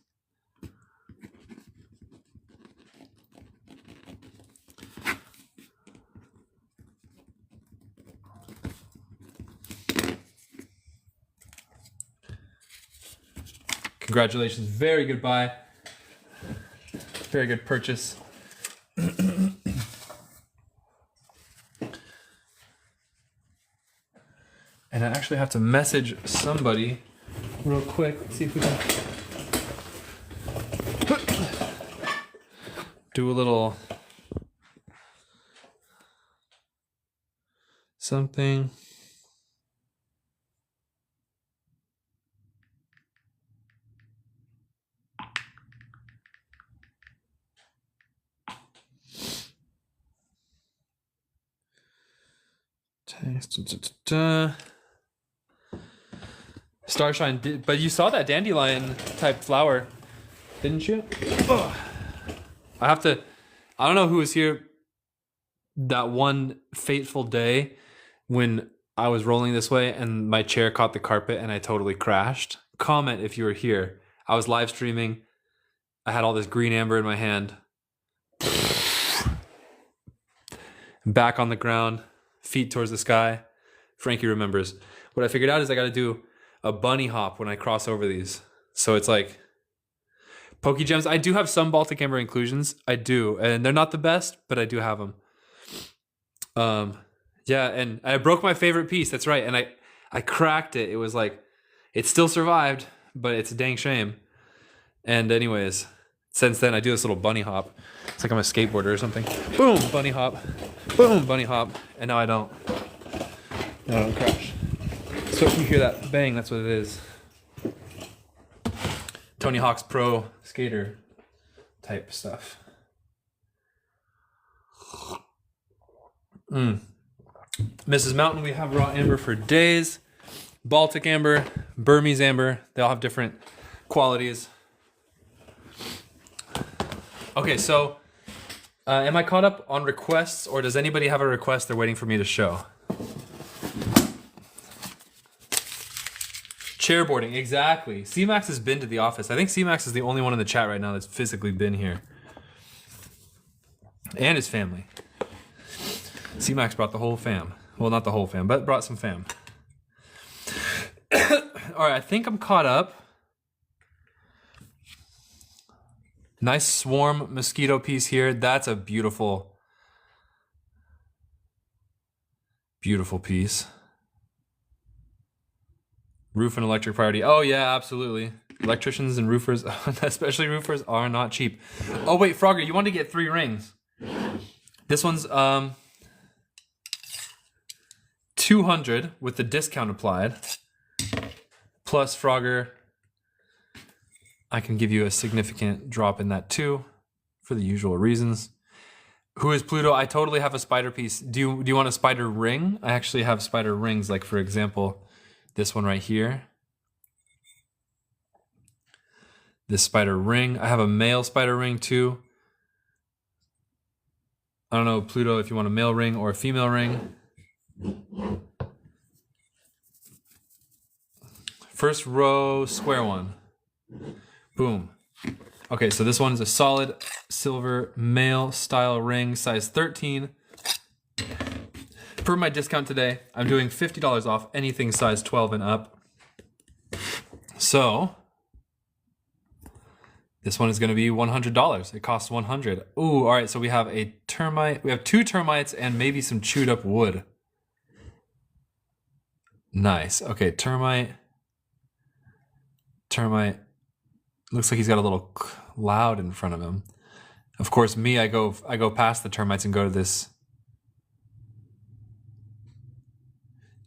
Congratulations. Very good buy. Very good purchase. And I actually have to message somebody real quick. Let's see if we can do a little something. Starshine did, but you saw that dandelion type flower, didn't you? Ugh. I don't know who was here that one fateful day when I was rolling this way and my chair caught the carpet and I totally crashed. Comment if you were here. I was live streaming. I had all this green amber in my hand. Back on the ground, feet towards the sky. Frankie remembers. What I figured out is I got to do a bunny hop when I cross over these. So it's like Poke Gems. I do have some Baltic Amber inclusions. I do. And they're not the best, but I do have them. Yeah, and I broke my favorite piece. That's right. And I cracked it. It was like, it still survived, but it's a dang shame. And anyways, since then I do this little bunny hop. It's like I'm a skateboarder or something. Boom, bunny hop. Boom, bunny hop. And now I don't. Now I don't crash. So if you hear that bang, that's what it is. Tony Hawk's Pro Skater type stuff. Mrs. Mountain, we have raw amber for days. Baltic amber, Burmese amber. They all have different qualities. Okay, so am I caught up on requests, or does anybody have a request they're waiting for me to show? Chairboarding, exactly. CMAX has been to the office. I think CMAX is the only one in the chat right now that's physically been here. And his family. CMAX brought the whole fam. Well, not the whole fam, but brought some fam. All right, I think I'm caught up. Nice swarm mosquito piece here. That's a beautiful, beautiful piece. Roof and electric priority. Oh yeah, absolutely. Electricians and roofers, especially roofers, are not cheap. Oh wait, Frogger, you want to get 3 rings. This one's 200 with the discount applied. Plus Frogger, I can give you a significant drop in that too, for the usual reasons. Who is Pluto? I totally have a spider piece. Do you want a spider ring? I actually have spider rings, like for example, this one right here. This spider ring. I have a male spider ring too. I don't know, Pluto, if you want a male ring or a female ring. First row, square one. Boom. Okay, so this one is a solid silver male style ring, size 13. For my discount today, I'm doing $50 off anything size 12 and up. So this one is going to be $100. It costs $100. Ooh, all right. So we have a termite. We have 2 termites and maybe some chewed up wood. Nice. Okay, termite. Termite. Looks like he's got a little cloud in front of him. Of course, me, I go past the termites and go to this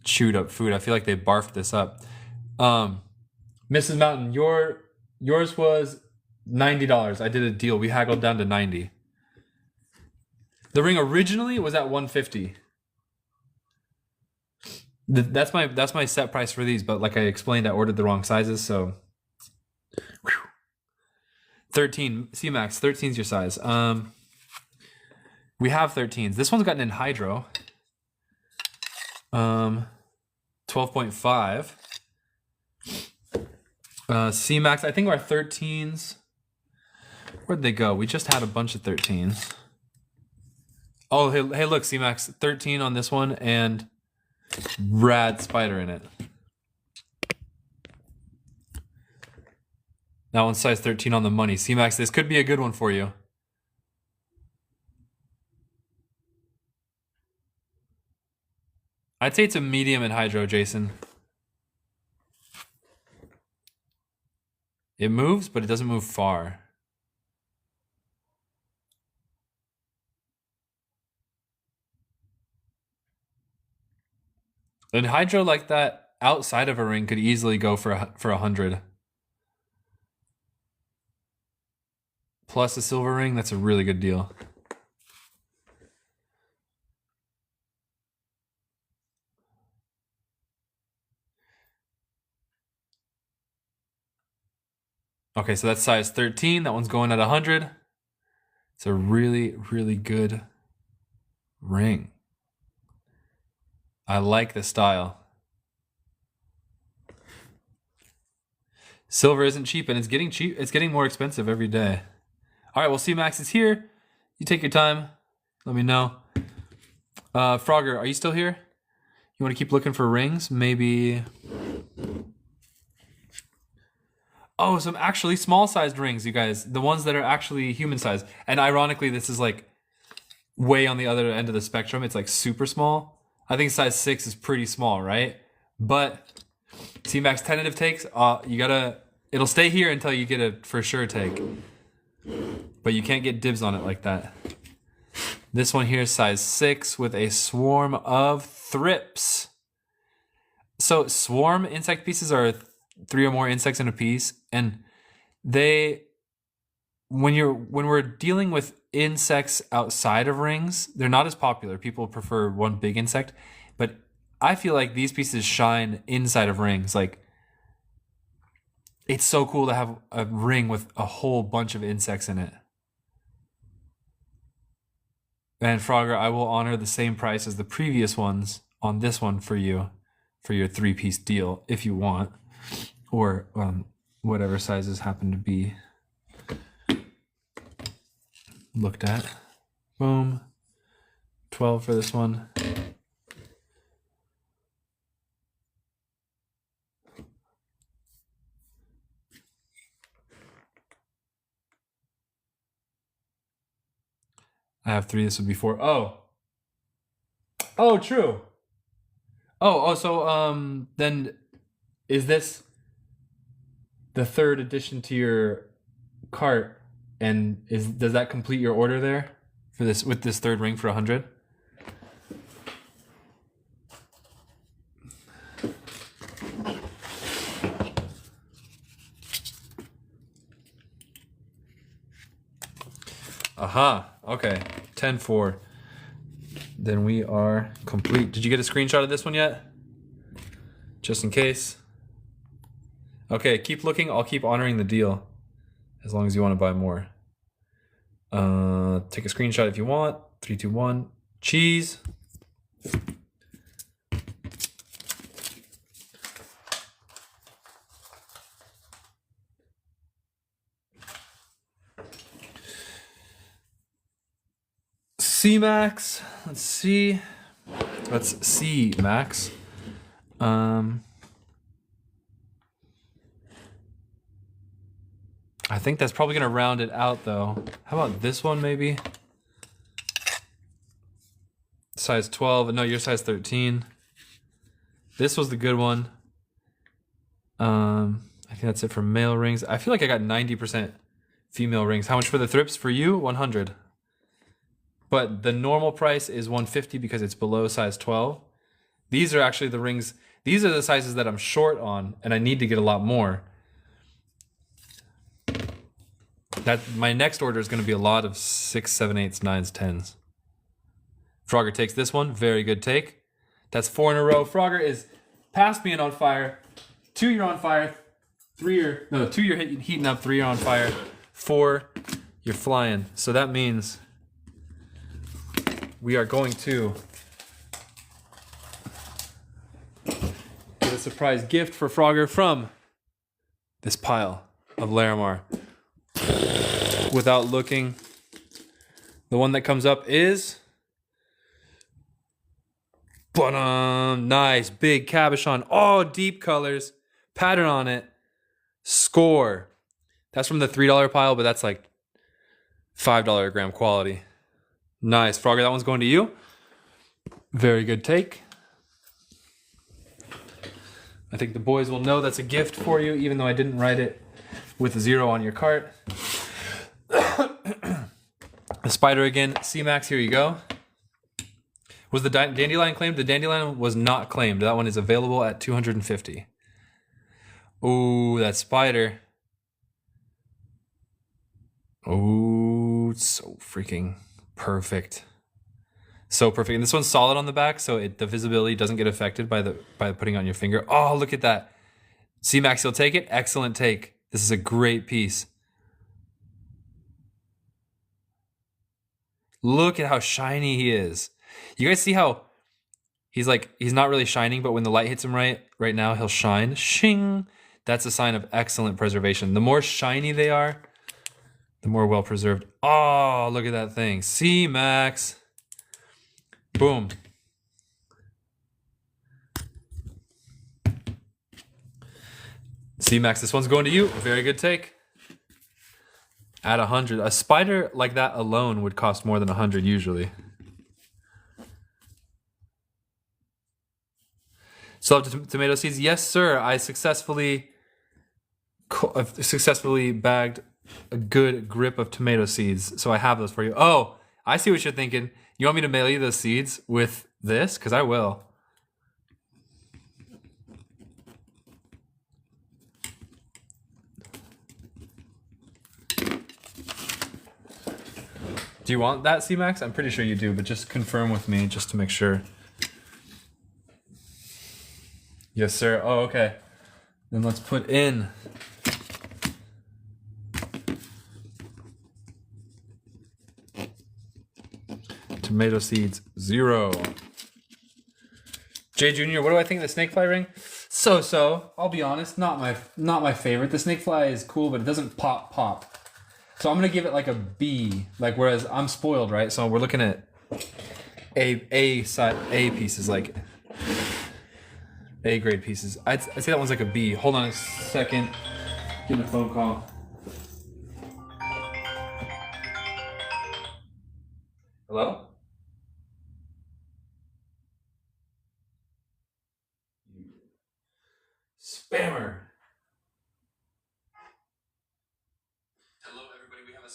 chewed up food. I feel like they barfed this up. Mrs. Mountain, yours was $90. I did a deal. We haggled down to $90. The ring originally was at $150. That's my set price for these, but like I explained, I ordered the wrong sizes, so 13 CMAX, 13's your size. We have 13s. This one's gotten in hydro. 12.5. CMAX, I think our 13s. Where'd they go? We just had a bunch of 13s. Oh, hey, look, CMAX, 13 on this one and rad spider in it. That one's size 13 on the money. CMAX, this could be a good one for you. I'd say it's a medium in hydro, Jason. It moves, but it doesn't move far. And hydro like that outside of a ring could easily go for 100. Plus a silver ring, that's a really good deal. Okay, so that's size 13. That one's going at 100. It's a really, really good ring. I like the style. Silver isn't cheap, and it's getting cheap. It's getting more expensive every day. All right, well, CMAX is here. You take your time. Let me know. Frogger, are you still here? You want to keep looking for rings? Maybe. Oh, some actually small-sized rings, you guys. The ones that are actually human-sized. And ironically, this is like way on the other end of the spectrum. It's like super small. I think size 6 is pretty small, right? But CMAX tentative takes, it'll stay here until you get a for sure take. But you can't get dibs on it like that. This one here is size 6 with a swarm of thrips. So swarm insect pieces are 3 or more insects in a piece, and when we're dealing with insects outside of rings, they're not as popular. People prefer one big insect. but I feel like these pieces shine inside of rings. Like, it's so cool to have a ring with a whole bunch of insects in it. And Frogger, I will honor the same price as the previous ones on this one for you, for your 3-piece deal, if you want, or whatever sizes happen to be looked at. Boom. 12 for this one. I have 3. This would be 4. Oh, true. So then is this the 3rd addition to your cart, and does that complete your order there for this with this 3rd ring for 100? Aha. Okay. 10-4. Then we are complete. Did you get a screenshot of this one yet? Just in case. Okay, keep looking. I'll keep honoring the deal as long as you want to buy more. Take a screenshot if you want. 3, 2, 1. Cheese. C-Max. Let's see. Let's see, Max. I think that's probably gonna round it out though. How about this one maybe? Size 12. No, you're size 13. This was the good one. I think that's it for male rings. I feel like I got 90% female rings. How much for the thrips? For you, 100. But the normal price is 150 because it's below size 12. These are actually the rings. These are the sizes that I'm short on, and I need to get a lot more. That my next order is going to be a lot of 6, 7, 8s, 9s, 10s. Frogger takes this one. Very good take. That's 4 in a row. Frogger is past being on fire. 2, you're on fire. 2, you're heating up. 3, you're on fire. 4, you're flying. So that means we are going to get a surprise gift for Frogger from this pile of Larimar. Without looking, the one that comes up is nice big cabochon. Oh, deep colors, pattern on it. Score. That's from the $3 pile, but that's like $5 a gram quality. Nice. Frogger, that one's going to you. Very good take. I think the boys will know that's a gift for you, even though I didn't write it with a 0 on your cart. The spider again. C-Max, here you go. Was the dandelion claimed? The dandelion was not claimed. That one is available at 250. Ooh, that spider. Ooh, so freaking perfect. So perfect. And this one's solid on the back, so the visibility doesn't get affected by putting it on your finger. Oh, look at that. C-Max, you'll take it? Excellent take. This is a great piece. Look at how shiny he is. You guys see how he's not really shining, but when the light hits him right now, he'll shine. Shing! That's a sign of excellent preservation. The more shiny they are, the more well preserved. Oh, look at that thing. C-Max. Boom. C-Max, this one's going to you. Very good take. At 100. A spider like that alone would cost more than 100 usually. Still have tomato seeds? Yes, sir. I successfully bagged a good grip of tomato seeds, so I have those for you. Oh, I see what you're thinking. You want me to mail you those seeds with this? Because I will. Do you want that, C-Max? I'm pretty sure you do, but just confirm with me just to make sure. Yes, sir. Oh, okay. Then let's put in tomato seeds 0. Jay Jr., what do I think of the snakefly ring? So. I'll be honest, not my favorite. The snakefly is cool, but it doesn't pop. So I'm gonna give it like a B. Like whereas I'm spoiled, right? So we're looking at A pieces, like A grade pieces. I'd say that one's like a B. Hold on a second. Getting a phone call. Hello? Spammer. Hello, everybody. We have a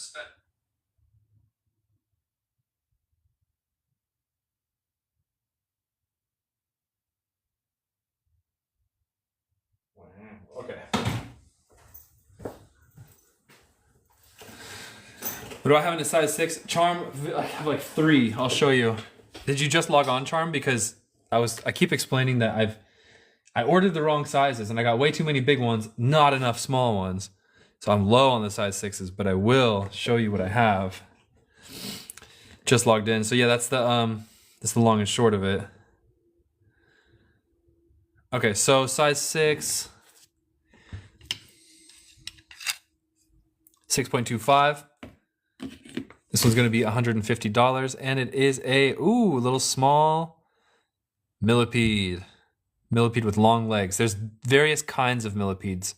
Okay. What do I have in a size 6? Charm, I have like 3. I'll show you. Did you just log on, Charm? Because I keep explaining that I ordered the wrong sizes and I got way too many big ones, not enough small ones. So I'm low on the size 6s, but I will show you what I have. Just logged in. So yeah, that's the long and short of it. Okay, so size 6, 6.25. This one's going to be $150, and it is a little small millipede. Millipede with long legs. There's various kinds of millipedes,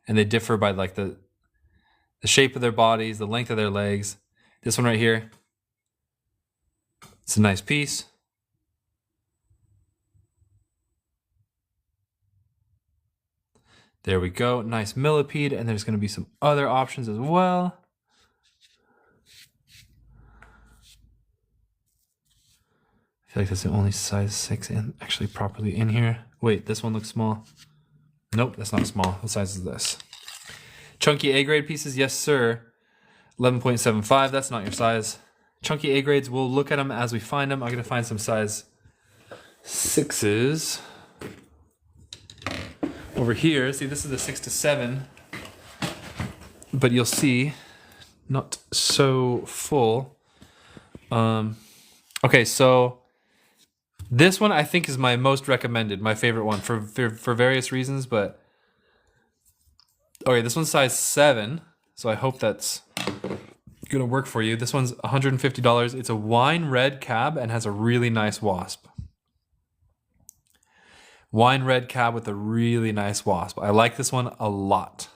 and they differ by like the shape of their bodies, the length of their legs. This one right here, it's a nice piece. There we go, nice millipede, and there's going to be some other options as well. I feel like that's the only size 6 in actually properly in here. Wait, this one looks small. Nope, that's not small. What size is this? Chunky A grade pieces, yes sir. 11.75, that's not your size. Chunky A grades, we'll look at them as we find them. I'm gonna find some size 6s. Over here, see this is the 6 to 7. But you'll see, not so full. Okay, so this one I think is my most recommended, my favorite one for various reasons, but okay, this one's size 7, so I hope that's gonna work for you. This one's $150. It's a wine red cab and has a really nice wasp. Wine red cab with a really nice wasp. I like this one a lot.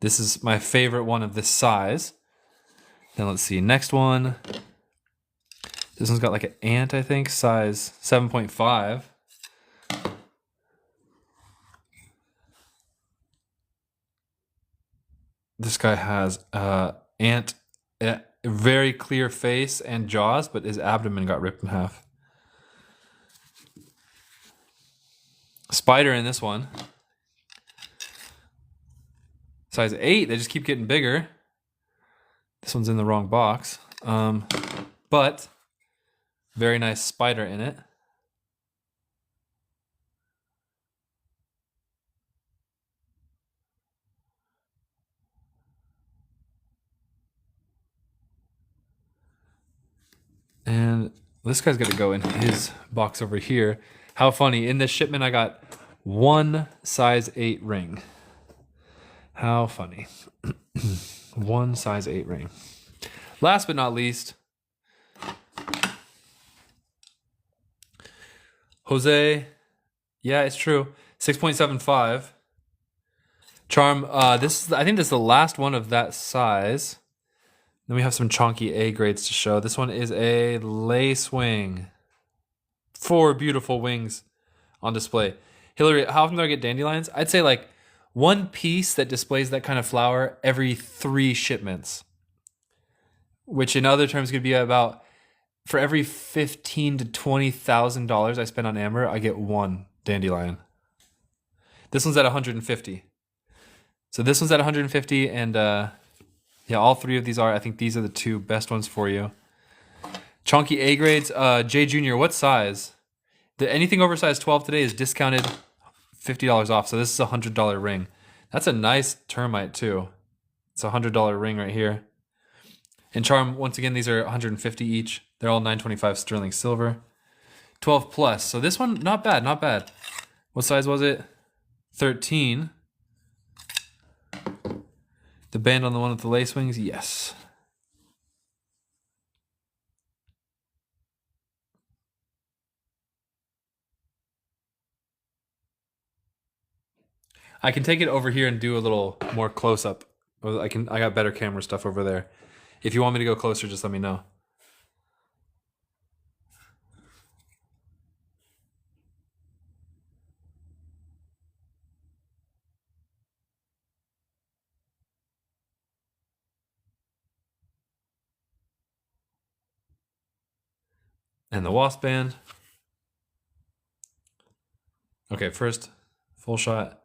This is my favorite one of this size. Then let's see, next one. This one's got like an ant, I think, size 7.5. This guy has ant, a very clear face and jaws, but his abdomen got ripped in half. Spider in this one. Size 8, they just keep getting bigger. This one's in the wrong box. But very nice spider in it. And this guy's gonna go in his box over here. How funny, in this shipment I got one size 8 ring. How funny. One size 8 ring. Last but not least, Jose, yeah, it's true. 6.75. Charm, I think this is the last one of that size. Then we have some chunky A grades to show. This one is a lace wing. 4 beautiful wings on display. Hillary, how often do I get dandelions? I'd say like one piece that displays that kind of flower every 3 shipments. Which in other terms could be about, for every $15,000 to $20,000 I spend on amber, I get 1 dandelion. This one's at 150. So this one's at 150, and yeah, all 3 of these are. I think these are the 2 best ones for you. Chunky A grades. Jay Jr., what size? Anything over size 12 today is discounted $50 off. So this is a $100 ring. That's a nice termite too. It's a $100 ring right here. And charm, once again, these are 150 each. They're all 925 sterling silver. 12 plus. So this one, not bad, not bad. What size was it? 13. The band on the one with the lace wings, yes. I can take it over here and do a little more close up. I got better camera stuff over there. If you want me to go closer, just let me know. And the wasp band. Okay, first full shot.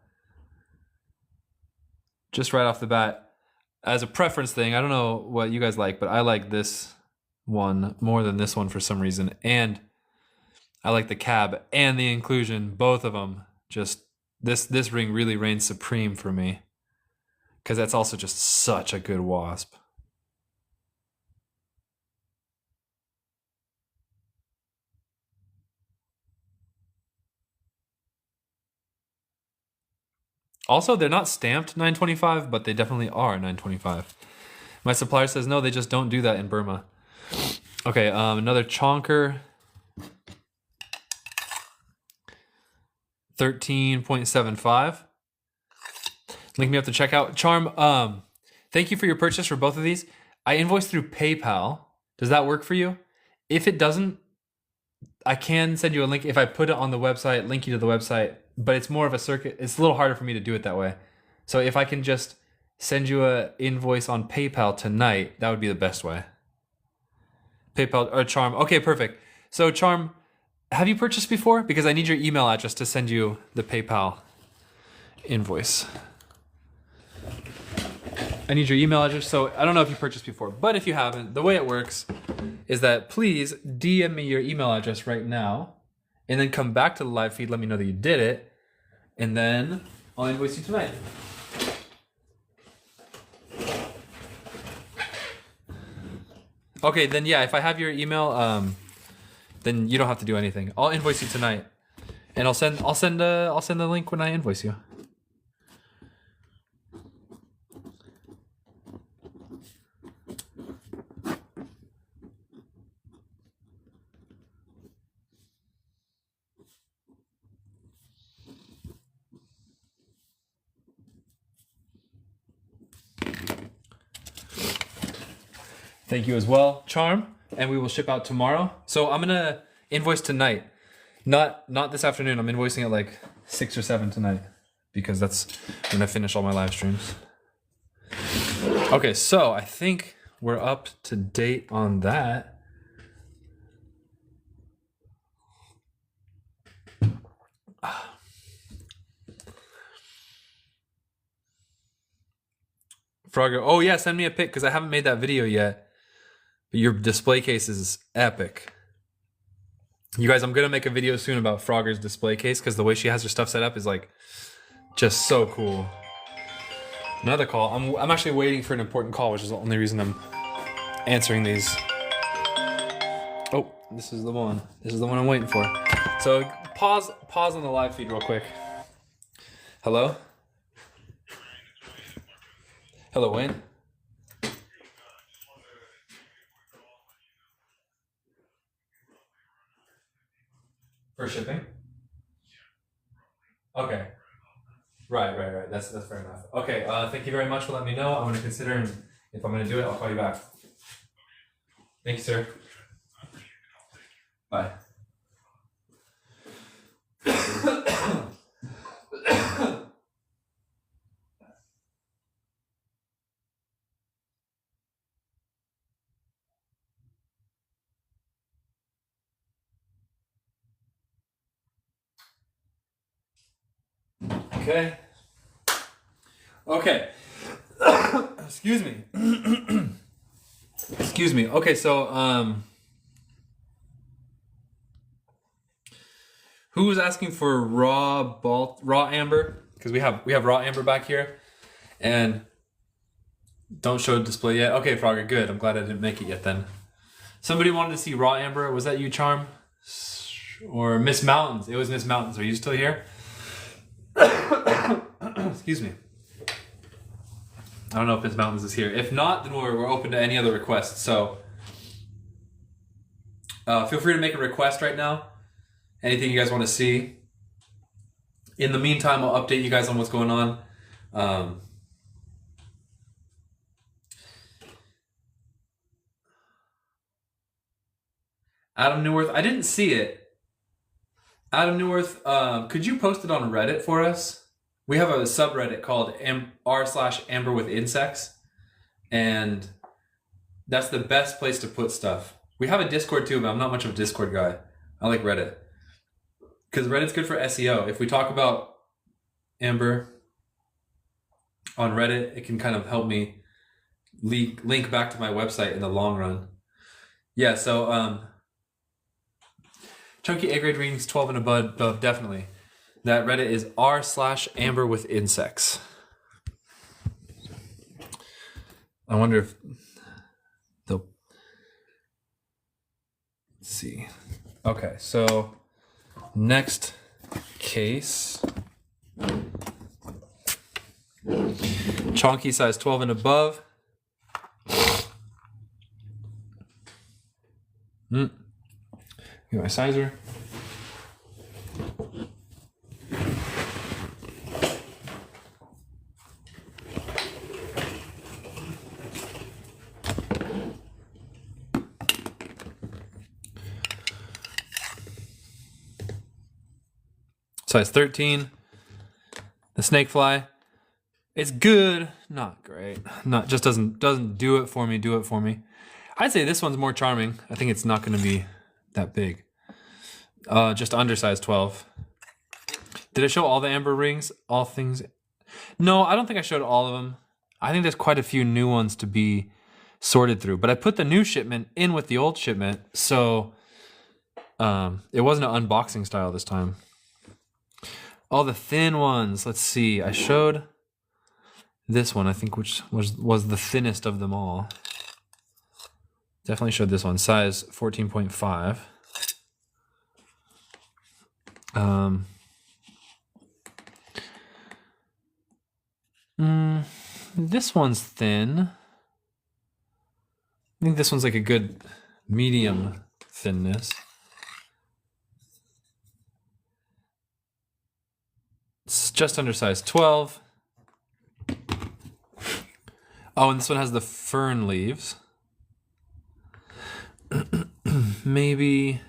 Just right off the bat, as a preference thing, I don't know what you guys like, but I like this one more than this one for some reason. And I like the cab and the inclusion, both of them. Just this ring really reigns supreme for me, because that's also just such a good wasp. Also, they're not stamped 925, but they definitely are 925. My supplier says no, they just don't do that in Burma. Okay, another chonker. 13.75. Link me up to checkout. Charm, thank you for your purchase for both of these. I invoiced through PayPal. Does that work for you? If it doesn't, I can send you a link. If I put it on the website, link you to the website, but it's more of a circuit. It's a little harder for me to do it that way. So if I can just send you a invoice on PayPal tonight, that would be the best way. PayPal or Charm. Okay, perfect. So Charm, have you purchased before? Because I need your email address to send you the PayPal invoice. I need your email address. So I don't know if you purchased before, but if you haven't, the way it works is that please DM me your email address right now, and then come back to the live feed, let me know that you did it, and then I'll invoice you tonight. Okay, then yeah, if I have your email, then you don't have to do anything. I'll invoice you tonight, and I'll send the link when I invoice you. Thank you as well, Charm, and we will ship out tomorrow. So I'm gonna invoice tonight, not this afternoon. I'm invoicing at like 6 or 7 tonight, because that's when I finish all my live streams. Okay, so I think we're up to date on that. Frogger, oh yeah, send me a pic, because I haven't made that video yet. But your display case is epic. You guys, I'm gonna make a video soon about Frogger's display case, because the way she has her stuff set up is like just so cool. Another call. I'm actually waiting for an important call, which is the only reason I'm answering these. Oh, this is the one. This is the one I'm waiting for. So pause on the live feed real quick. Hello? Hello, Wayne? For shipping? Okay. Right. That's fair enough. Okay, thank you very much for letting me know. I'm going to consider, and if I'm going to do it, I'll call you back. Thank you, sir. Bye. Okay. Excuse me. Excuse me. Okay, so Who was asking for raw amber? Because we have raw amber back here, and don't show display yet. Okay, Frogger, good. I'm glad I didn't make it yet then. Somebody wanted to see raw amber. Was that you, Charm? Or Miss Mountains? It was Miss Mountains. Are you still here? Excuse me. I don't know if Miss Mountains is here. If not, then we're open to any other requests. So feel free to make a request right now. Anything you guys want to see. In the meantime, I'll update you guys on what's going on. Adam Newworth, I didn't see it. Adam Newworth, could you post it on Reddit for us? We have a subreddit called r/amber with insects, and that's the best place to put stuff. We have a Discord too, but I'm not much of a Discord guy. I like Reddit because Reddit's good for SEO. If we talk about amber on Reddit, it can kind of help me link back to my website in the long run. Yeah, so chunky A-grade readings 12 and above, definitely. That Reddit is r/amber with insects. I wonder if they'll... Let's see. Okay, so next case. Chunky size 12 and above. Get my sizer. Size 13. The snake fly. It's good, not great. Not just doesn't do it for me. I'd say this one's more charming. I think it's not going to be that big. Just under size 12. Did I show all the amber rings? All things? No, I don't think I showed all of them. I think there's quite a few new ones to be sorted through. But I put the new shipment in with the old shipment, so it wasn't an unboxing style this time. All the thin ones. Let's see. I showed this one, I think, which was the thinnest of them all. Definitely showed this one. Size 14.5. This one's thin. I think this one's like a good medium thinness. It's just under size 12. Oh, and this one has the fern leaves. Maybe...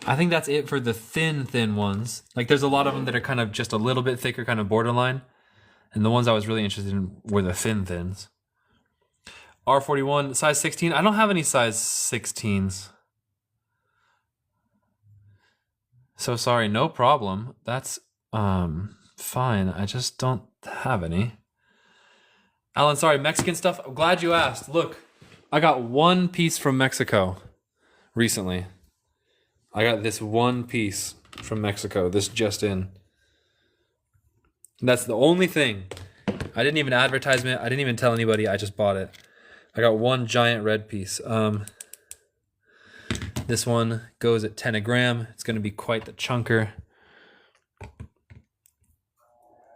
I think that's it for the thin ones. Like, there's a lot of them that are kind of just a little bit thicker, kind of borderline. And the ones I was really interested in were the thins. R41, size 16. I don't have any size 16s. So sorry, no problem. That's fine. I just don't have any. Alan, sorry, Mexican stuff. I'm glad you asked. Look, I got one piece from Mexico recently. I got this one piece from Mexico. This just in. That's the only thing. I didn't even advertise it. I didn't even tell anybody. I just bought it. I got one giant red piece. This one goes at 10 a gram. It's going to be quite the chunker.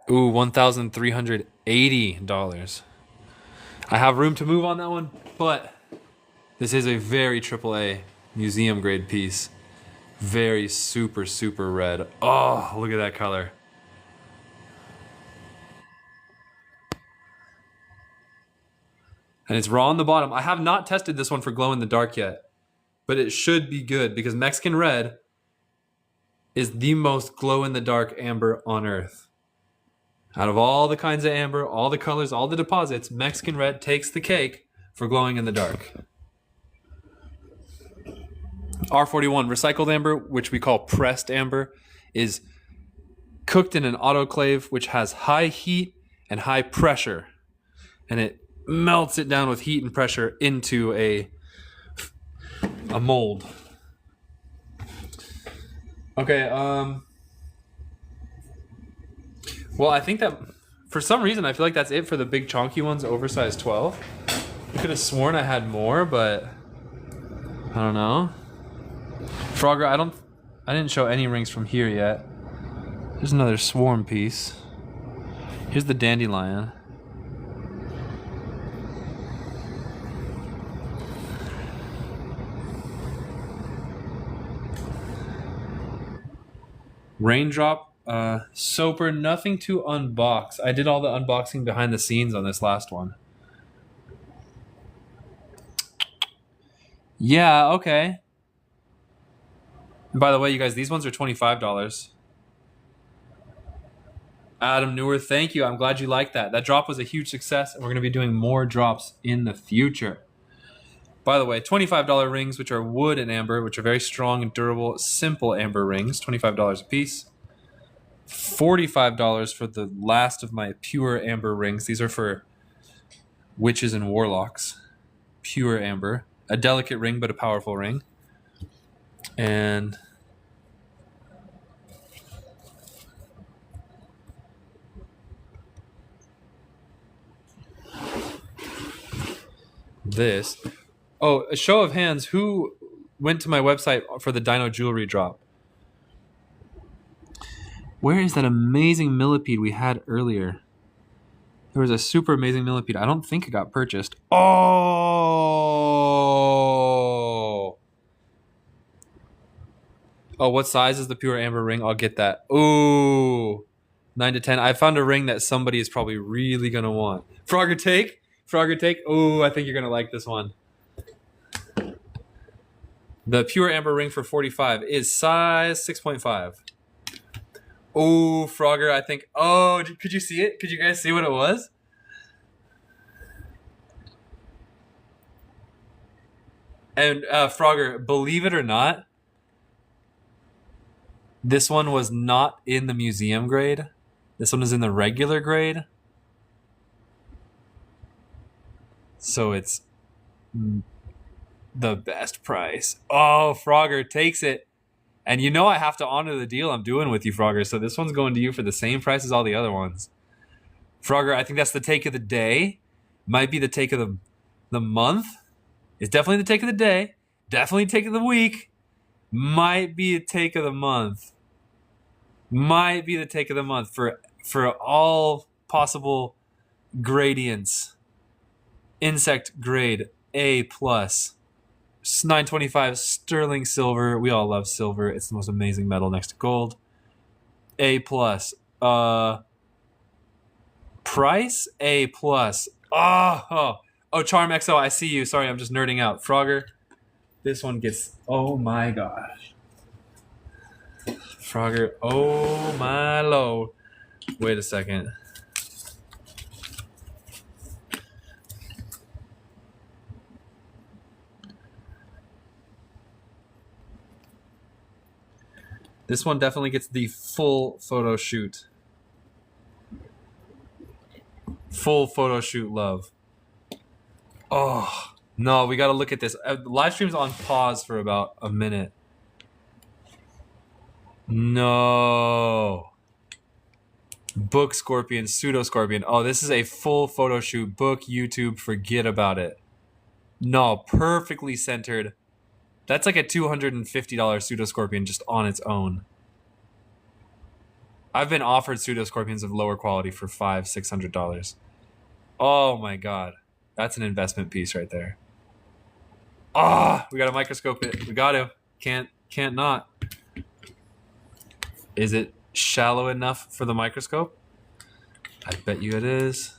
Ooh, $1,380. I have room to move on that one, but this is a very AAA museum grade piece. Very super red. Oh, look at that color. And it's raw on the bottom. I have not tested this one for glow in the dark yet, but it should be good because Mexican red is the most glow in the dark amber on earth. Out of all the kinds of amber, all the colors, all the deposits, Mexican red takes the cake for glowing in the dark. R41, recycled amber, which we call pressed amber, is cooked in an autoclave which has high heat and high pressure. And it melts it down with heat and pressure into a mold. Okay. Well, I think that for some reason I feel like that's it for the big chonky ones, oversized 12. I could have sworn I had more, but I don't know. Frogger, I didn't show any rings from here yet. Here's another swarm piece. Here's the dandelion. Raindrop, Soper, nothing to unbox. I did all the unboxing behind the scenes on this last one. Yeah, okay. And by the way, you guys, these ones are $25. Adam Newer, thank you. I'm glad you liked that. That drop was a huge success, and we're going to be doing more drops in the future. By the way, $25 rings, which are wood and amber, which are very strong and durable, simple amber rings, $25 a piece. $45 for the last of my pure amber rings. These are for witches and warlocks. Pure amber. A delicate ring, but a powerful ring. And this. Oh, a show of hands. Who went to my website for the Dino Jewelry drop? Where is that amazing millipede we had earlier? There was a super amazing millipede. I don't think it got purchased. Oh! Oh, what size is the pure amber ring? I'll get that. Ooh. 9 to 10. I found a ring that somebody is probably really going to want. Frogger take. Frogger take. Ooh, I think you're going to like this one. The pure amber ring for 45 is size 6.5. Oh, Frogger, I think. Oh, could you see it? Could you guys see what it was? And Frogger, believe it or not, this one was not in the museum grade. This one is in the regular grade. So it's the best price. Oh, Frogger takes it. And you know I have to honor the deal I'm doing with you, Frogger. So this one's going to you for the same price as all the other ones. Frogger, I think that's the take of the day. Might be the take of the month. It's definitely the take of the day. Definitely take of the week. Might be a take of the month. Might be the take of the month for all possible gradients. Insect grade A plus. 925 sterling silver. We all love silver. It's the most amazing metal next to gold. A plus. Price A plus. Oh, Charm XO, I see you. Sorry, I'm just nerding out. Frogger, this one gets. Oh my gosh. Frogger, oh my lord. Wait a second. This one definitely gets the full photo shoot. Full photo shoot love. Oh, no, we got to look at this. Live stream's on pause for about a minute. No. Book Scorpion, Pseudo Scorpion. Oh, this is a full photo shoot. Book, YouTube, forget about it. No, perfectly centered. That's like a $250 Pseudo Scorpion just on its own. I've been offered Pseudo Scorpions of lower quality for $500-$600. Oh my god. That's an investment piece right there. Ah, we gotta microscope it. We gotta. Can't not. Is it shallow enough for the microscope? I bet you it is.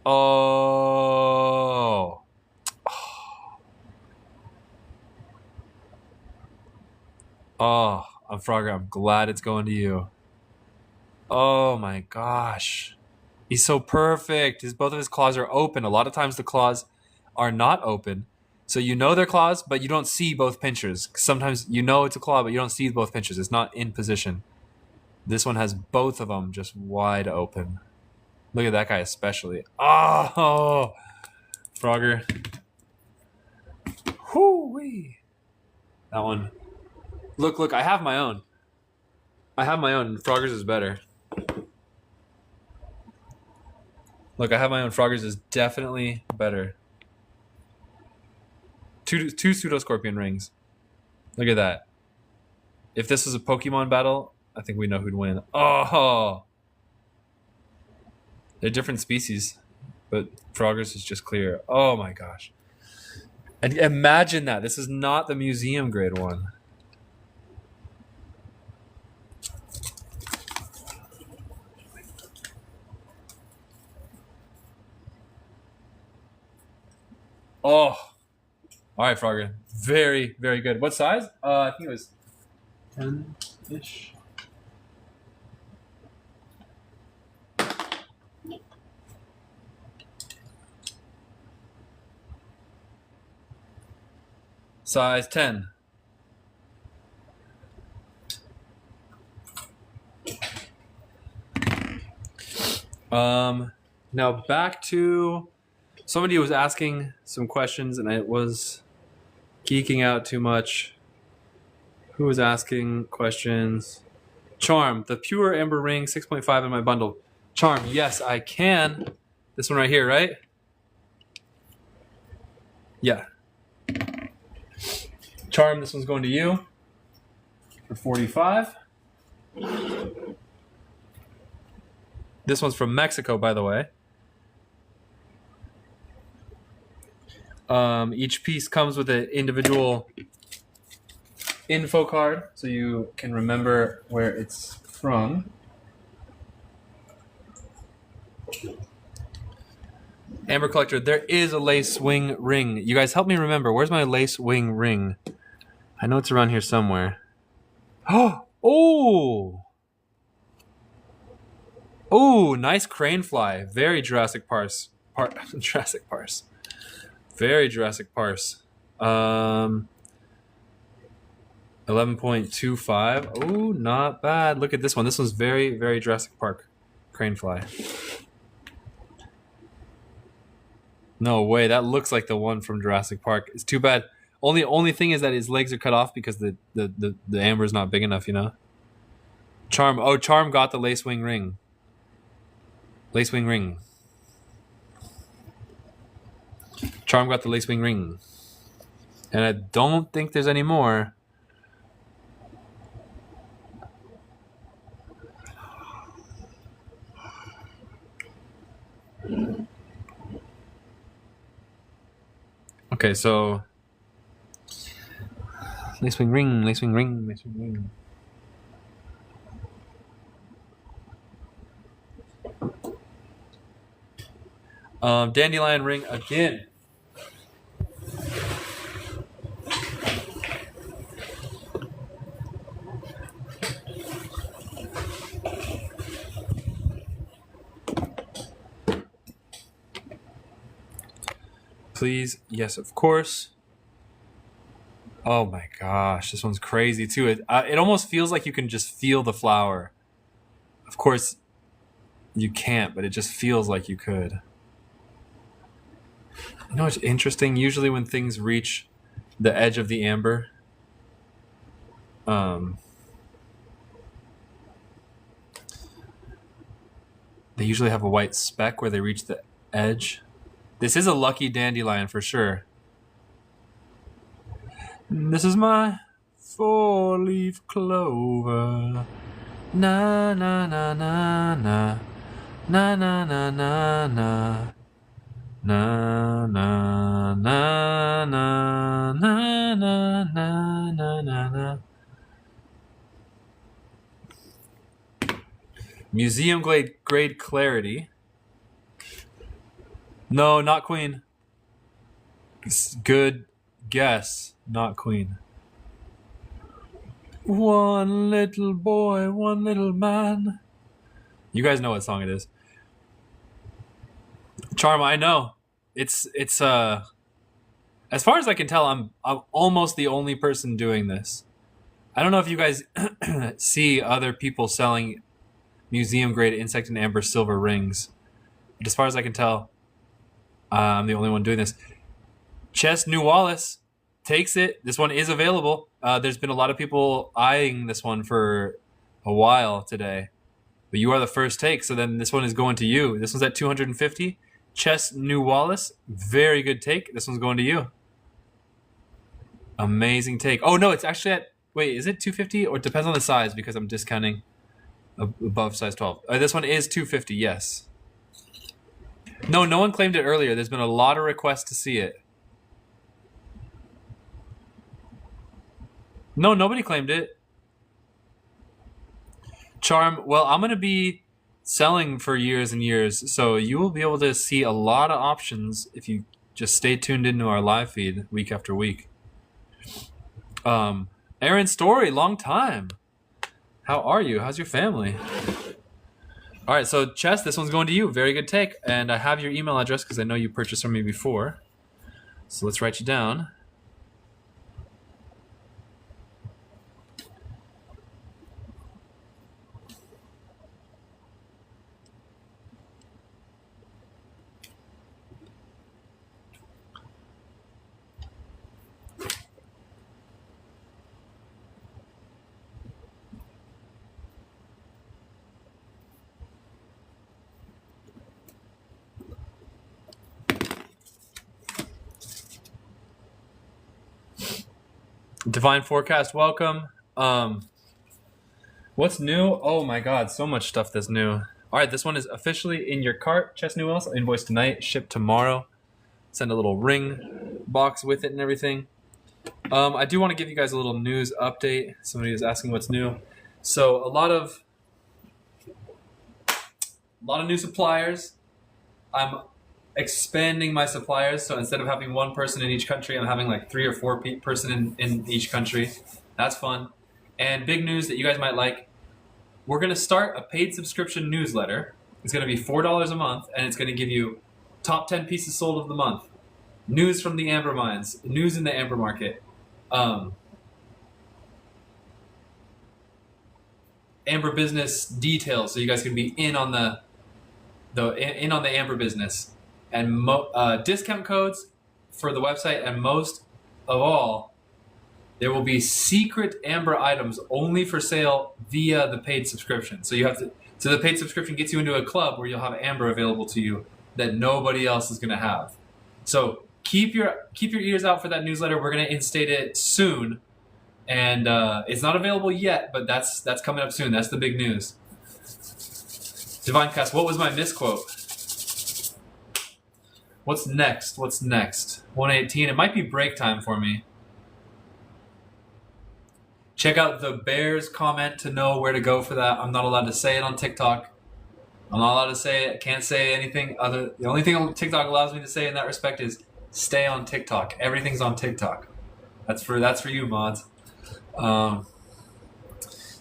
Oh. Oh, I'm Frogger. I'm glad it's going to you. Oh my gosh. He's so perfect. Both of his claws are open. A lot of times the claws are not open. So you know they're claws, but you don't see both pinchers. Sometimes you know it's a claw, but you don't see both pinchers. It's not in position. This one has both of them just wide open. Look at that guy especially. Oh, Frogger. Whoo-wee. That one. Look, I have my own. I have my own. Frogger's is better. Look, I have my own. Frogger's is definitely better. Two pseudo-scorpion rings. Look at that. If this was a Pokemon battle, I think we know who'd win. Oh! They're different species, but Frogger's is just clear. Oh my gosh. And imagine that. This is not the museum grade one. Oh. All right, Frogger. Very, very good. What size? I think it was 10-ish. Size 10. Now back to somebody was asking some questions and I was geeking out too much. Who was asking questions? Charm, the pure amber ring 6.5 in my bundle. Charm, yes, I can. This one right here, right? Yeah. Charm, this one's going to you for 45. This one's from Mexico, by the way. Each piece comes with an individual info card, so you can remember where it's from. Amber Collector, there is a lace wing ring. You guys help me remember. Where's my lace wing ring? I know it's around here somewhere. Oh! Oh, nice crane fly. Very Jurassic Parse. Jurassic Parse. Very Jurassic Parse. 11.25. Oh, not bad. Look at this one. This one's very, very Jurassic Park. Crane fly. No way. That looks like the one from Jurassic Park. It's too bad. Only thing is that his legs are cut off because the amber is not big enough, you know? Charm. Oh, Charm got the lace wing ring. Lace wing ring. Charm got the lace wing ring. And I don't think there's any more. Okay, so lace wing ring, lace wing ring, lace wing ring. Dandelion ring again. Please, yes, of course. Oh my gosh, this one's crazy too. It almost feels like you can just feel the flower. Of course, you can't, but it just feels like you could. You know what's interesting? Usually when things reach the edge of the amber, they usually have a white speck where they reach the edge. This is a lucky dandelion for sure. This is my 4-leaf clover. Na na na na na. Na na na na na. Na na na na na na na na na. Museum grade clarity. No, not queen. Good guess, not queen. One little boy, one little man. You guys know what song it is. Charm, I know. It's as far as I can tell, I'm almost the only person doing this. I don't know if you guys see other people selling museum grade insect and amber silver rings. But as far as I can tell, I'm the only one doing this. Chess New Wallace. takes it. This one is available. There's been a lot of people eyeing this one for a while today, but you are the first take. So then this one is going to you. This one's at 250. Chess New Wallace, very good take. This one's going to you. Amazing take. Oh no, it's actually at. Wait, is it 250 or it depends on the size because I'm discounting above size 12. This one is 250. Yes. No one claimed it earlier. There's been a lot of requests to see it. No, nobody claimed it. Charm, well, I'm going to be selling for years and years, so you will be able to see a lot of options if you just stay tuned into our live feed week after week. Aaron Story, long time. How are you? How's your family? All right, so Chess, this one's going to you. Very good take. And I have your email address because I know you purchased from me before. So let's write you down. Divine Forecast, welcome. What's new? Oh my god, so much stuff that's new. All right, this one is officially in your cart. Chess New Wallace, invoice tonight, ship tomorrow. Send a little ring box with it and everything. I do want to give you guys a little news update. Somebody is asking what's new. So a lot of new suppliers. I'm expanding my suppliers, so instead of having one person in each country, I'm having like 3 or 4 person in each country. That's fun. And big news that you guys might like, we're going to start a paid subscription newsletter. It's going to be $4 a month, and it's going to give you top 10 pieces sold of the month, news from the amber mines, news in the amber market, amber business details, so you guys can be in on the amber business, and discount codes for the website, and most of all, there will be secret amber items only for sale via the paid subscription. So the paid subscription gets you into a club where you'll have amber available to you that nobody else is going to have. So keep your ears out for that newsletter. We're going to instate it soon, and it's not available yet, but that's coming up soon. That's the big news. Divine Cast, what was my misquote? What's next? 118. It might be break time for me. Check out the Bears comment to know where to go for that. I'm not allowed to say it on TikTok. I'm not allowed to say it. Can't say anything other. The only thing TikTok allows me to say in that respect is stay on TikTok. Everything's on TikTok. That's for you, mods.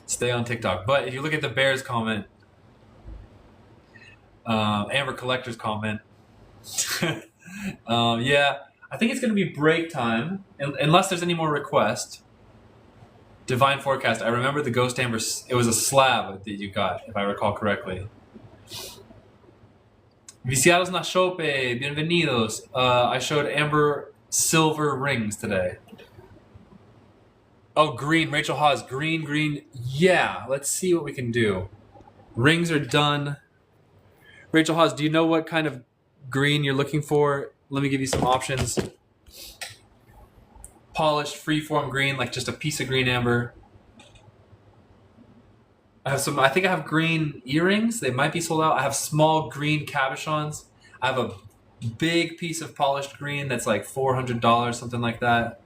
Stay on TikTok. But if you look at the Bears comment, Amber Collector's comment, yeah, I think it's going to be break time unless there's any more requests. Divine Forecast. I remember the Ghost Amber. It was a slab that you got, if I recall correctly. Viciados na Chope, bienvenidos. I showed amber silver rings today. Oh, green. Rachel Hawes. Green. Yeah, let's see what we can do. Rings are done. Rachel Hawes, do you know what kind of green you're looking for? Let me give you some options. Polished freeform green, like just a piece of green amber. I think I have green earrings. They might be sold out. I have small green cabochons. I have a big piece of polished green that's like $400, something like that.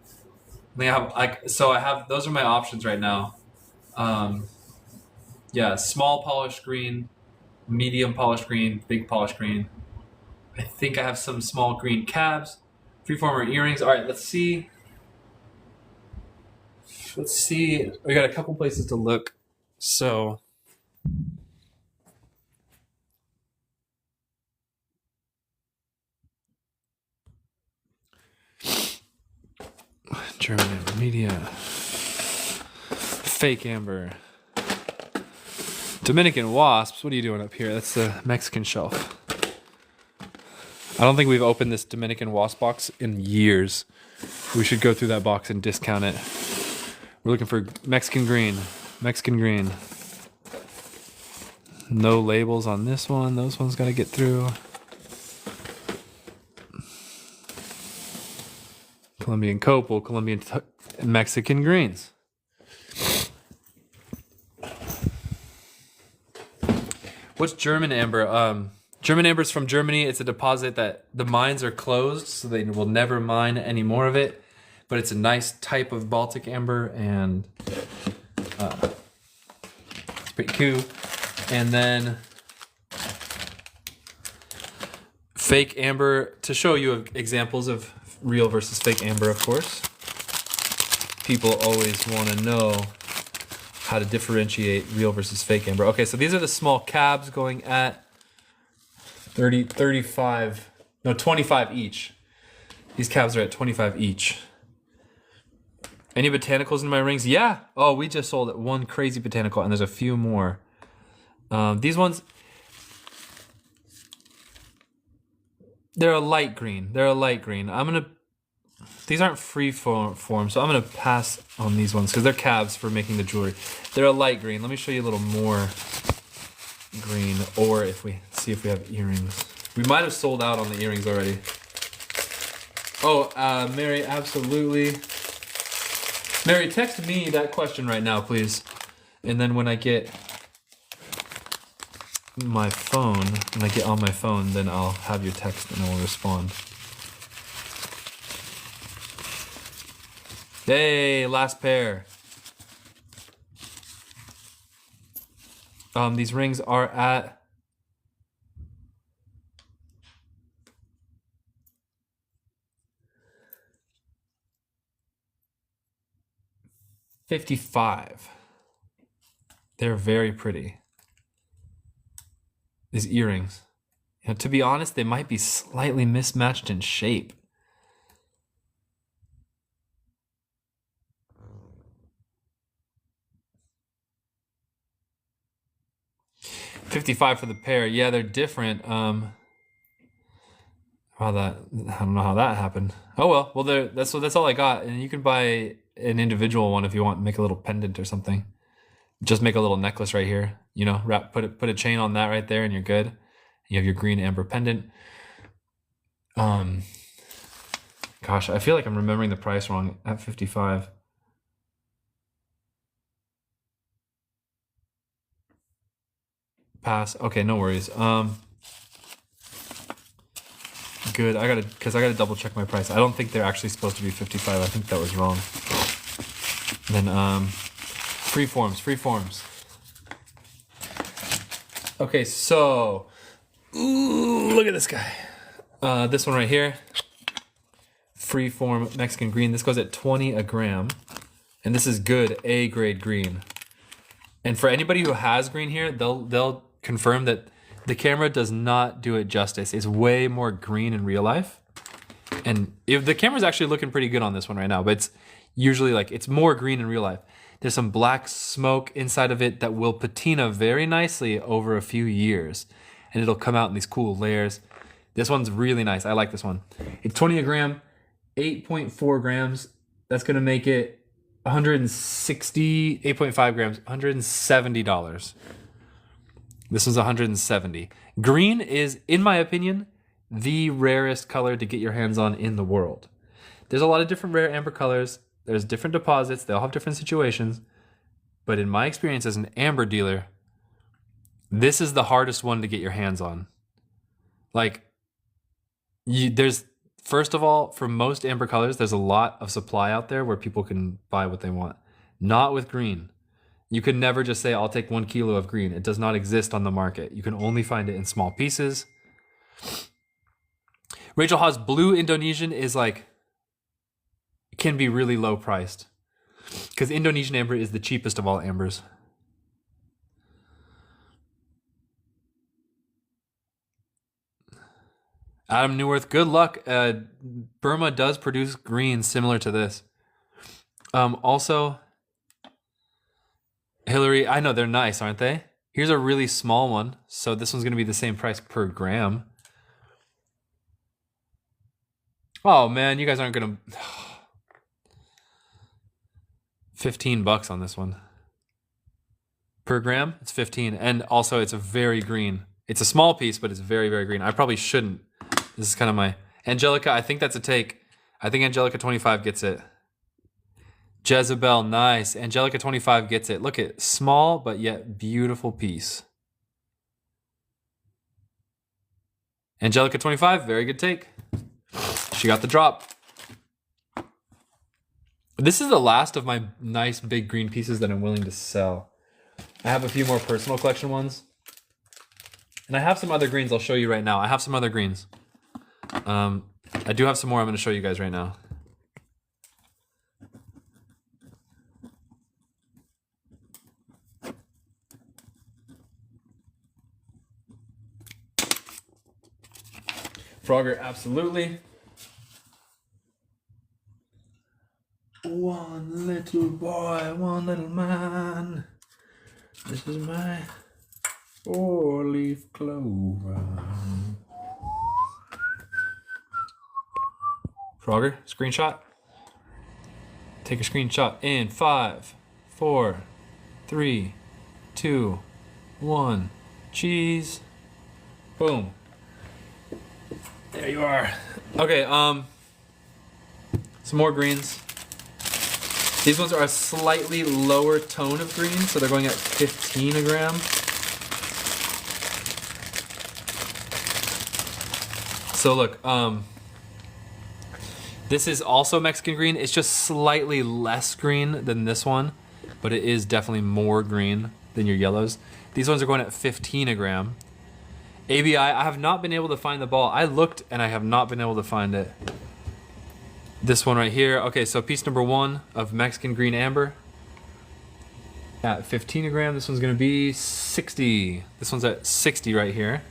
I have those are my options right now. Yeah, small polished green, medium polished green, big polished green. I think I have some small green cabs, freeformer earrings. All right, let's see. We got a couple places to look. So German Amber Media, fake amber, Dominican wasps. What are you doing up here? That's the Mexican shelf. I don't think we've opened this Dominican wasp box in years. We should go through that box and discount it. We're looking for Mexican green. Mexican green. No labels on this one. Those ones got to get through. Colombian copal, Mexican greens. What's German amber? German amber is from Germany. It's a deposit that the mines are closed, so they will never mine any more of it. But it's a nice type of Baltic amber, and it's pretty cool. And then fake amber, to show you examples of real versus fake amber, of course. People always want to know how to differentiate real versus fake amber. Okay, so these are the small cabs going at 25 each. These cabs are at 25 each. Any botanicals in my rings? Yeah. Oh, we just sold one crazy botanical, and there's a few more. These ones, they're a light green. These aren't free form, so I'm gonna pass on these ones because they're cabs for making the jewelry. They're a light green. Let me show you a little more green, or see if we have earrings. We might have sold out on the earrings already. Oh, Mary, absolutely. Mary, text me that question right now, please. And then when I get on my phone, then I'll have your text and I'll respond. Hey, last pair. These rings are at $55. They're very pretty. These earrings. To be honest, they might be slightly mismatched in shape. $55 for the pair. Yeah, they're different. I don't know how that happened. Oh well, that's all I got. And you can buy an individual one if you want. Make a little pendant or something. Just make a little necklace right here. Put a chain on that right there, and you're good. You have your green amber pendant. Gosh, I feel like I'm remembering the price wrong at $55. Pass. Okay, no worries. Good. I gotta double check my price. I don't think they're actually supposed to be $55. I think that was wrong. And then free forms. Okay, so look at this guy. This one right here. Freeform Mexican green. This goes at 20 a gram. And this is good A grade green. And for anybody who has green here, they'll confirm that the camera does not do it justice. It's way more green in real life. And if the camera's actually looking pretty good on this one right now, but it's usually it's more green in real life. There's some black smoke inside of it that will patina very nicely over a few years. And it'll come out in these cool layers. This one's really nice. I like this one. It's 20 a gram, 8.4 grams. That's gonna make it 8.5 grams, $170. This one's 170. Green is, in my opinion, the rarest color to get your hands on in the world. There's a lot of different rare amber colors. There's different deposits. They all have different situations. But in my experience as an amber dealer, this is the hardest one to get your hands on. First of all, for most amber colors, there's a lot of supply out there where people can buy what they want. Not with green. You can never just say, I'll take 1 kilo of green. It does not exist on the market. You can only find it in small pieces. Rachel Haas, blue Indonesian is can be really low priced. Because Indonesian amber is the cheapest of all ambers. Adam Newworth, good luck. Burma does produce greens similar to this. Also, Hillary, I know they're nice, aren't they? Here's a really small one. So this one's going to be the same price per gram. Oh man, you guys aren't gonna. $15 on this one. Per gram, it's 15. And also it's a very green. It's a small piece, but it's very, very green. I probably shouldn't. This is kind of my Angelica. I think that's a take. I think Angelica 25 gets it. Jezebel, nice. Angelica 25 gets it. Look at small, but yet beautiful piece. Angelica 25, very good take. She got the drop. This is the last of my nice big green pieces that I'm willing to sell. I have a few more personal collection ones. And I have some other greens I'll show you right now. I have some other greens. I do have some more I'm going to show you guys right now. Frogger, absolutely. One little boy, one little man. This is my 4-leaf clover. Frogger, screenshot. Take a screenshot in 5, 4, 3, 2, 1. Cheese. Boom. There you are. Okay, some more greens. These ones are a slightly lower tone of green, so they're going at 15 a gram. So look, this is also Mexican green. It's just slightly less green than this one, but it is definitely more green than your yellows. These ones are going at 15 a gram. ABI, I have not been able to find the ball. I looked and I have not been able to find it. This one right here. Okay, so piece number 1 of Mexican green amber at 15 a gram. This one's gonna be 60. This one's at 60 right here.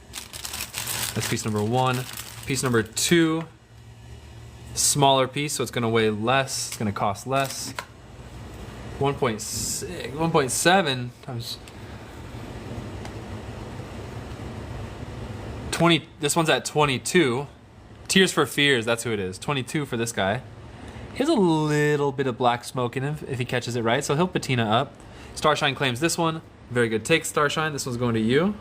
That's piece number 1. Piece number 2, smaller piece, so it's gonna weigh less. It's gonna cost less. 1.6, 1.7 times 20. This one's at 22. Tears for Fears, that's who it is. 22 for this guy. He has a little bit of black smoke in him if he catches it right, so he'll patina up. Starshine claims this one. Very good take, Starshine. This one's going to you.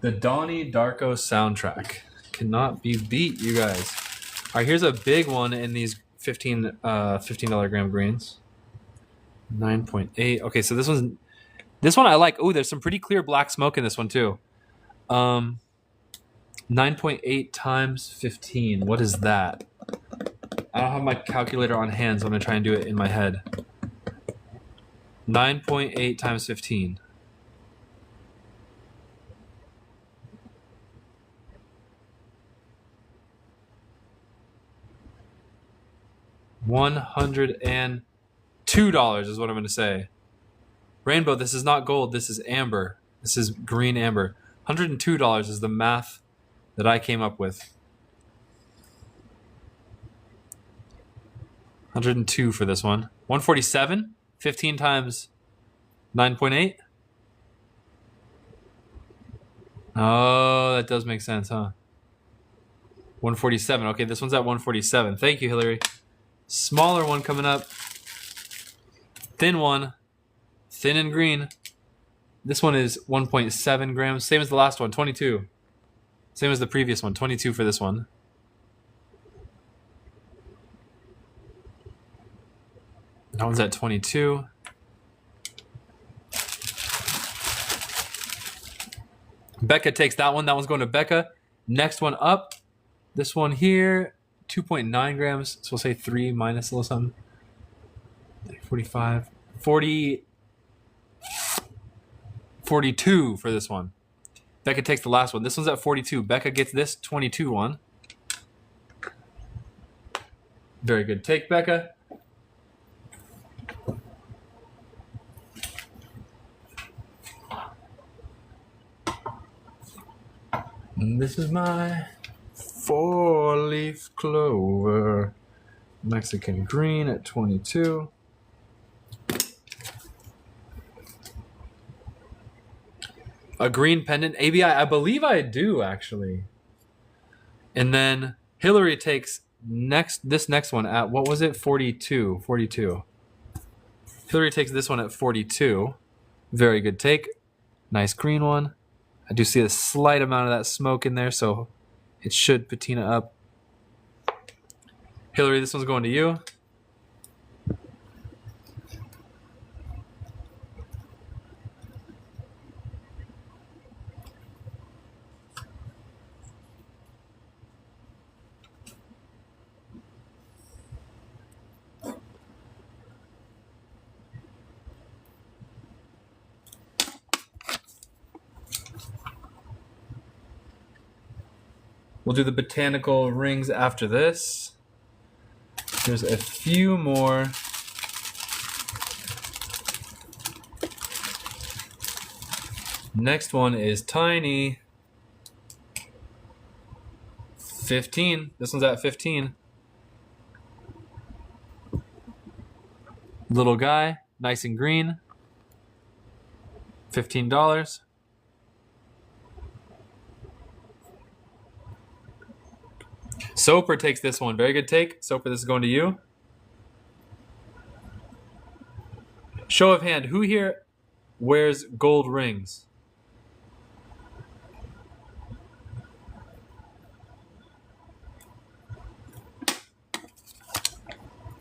The Donnie Darko soundtrack. Cannot be beat, you guys. All right, here's a big one in these $15 gram greens. 9.8. Okay, so this one I like. Oh, there's some pretty clear black smoke in this one too. 9.8 times 15. What is that? I don't have my calculator on hand, so I'm gonna try and do it in my head. 9.8 times 15. $102 is what I'm going to say. Rainbow, this is not gold. This is amber. This is green amber. $102 is the math that I came up with. 102 for this one. 147? 15 times 9.8? Oh, that does make sense, huh? 147. Okay, this one's at 147. Thank you, Hillary. Smaller one coming up. Thin one. Thin and green. This one is 1.7 grams. Same as the last one, 22. Same as the previous one, 22 for this one. That one's at 22. Becca takes that one. That one's going to Becca. Next one up. This one here, 2.9 grams. So we'll say 3 minus a little something. 45. 42 for this one. Becca takes the last one. This one's at 42. Becca gets this 22 one. Very good take, Becca. And this is my 4-leaf clover. Mexican green at 22. A green pendant. ABI, I believe I do, actually. And then Hillary takes this next one at, what was it? 42. 42. Hillary takes this one at 42. Very good take. Nice green one. I do see a slight amount of that smoke in there, so it should patina up. Hillary, this one's going to you. We'll do the botanical rings after this. There's a few more. Next one is tiny. 15. This one's at 15. Little guy, nice and green. $15. Soper takes this one. Very good take. Soper, this is going to you. Show of hand. Who here wears gold rings?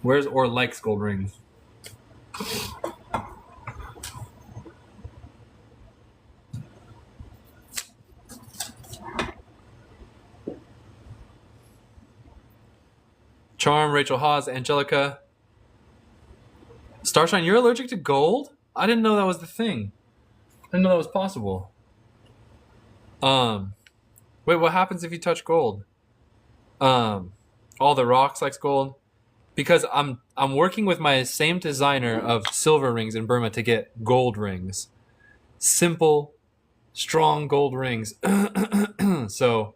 Wears or likes gold rings? Charm, Rachel Hawes, Angelica. Starshine, you're allergic to gold? I didn't know that was the thing. I didn't know that was possible. Wait, what happens if you touch gold? All the rocks likes gold? Because I'm working with my same designer of silver rings in Burma to get gold rings. Simple, strong gold rings. So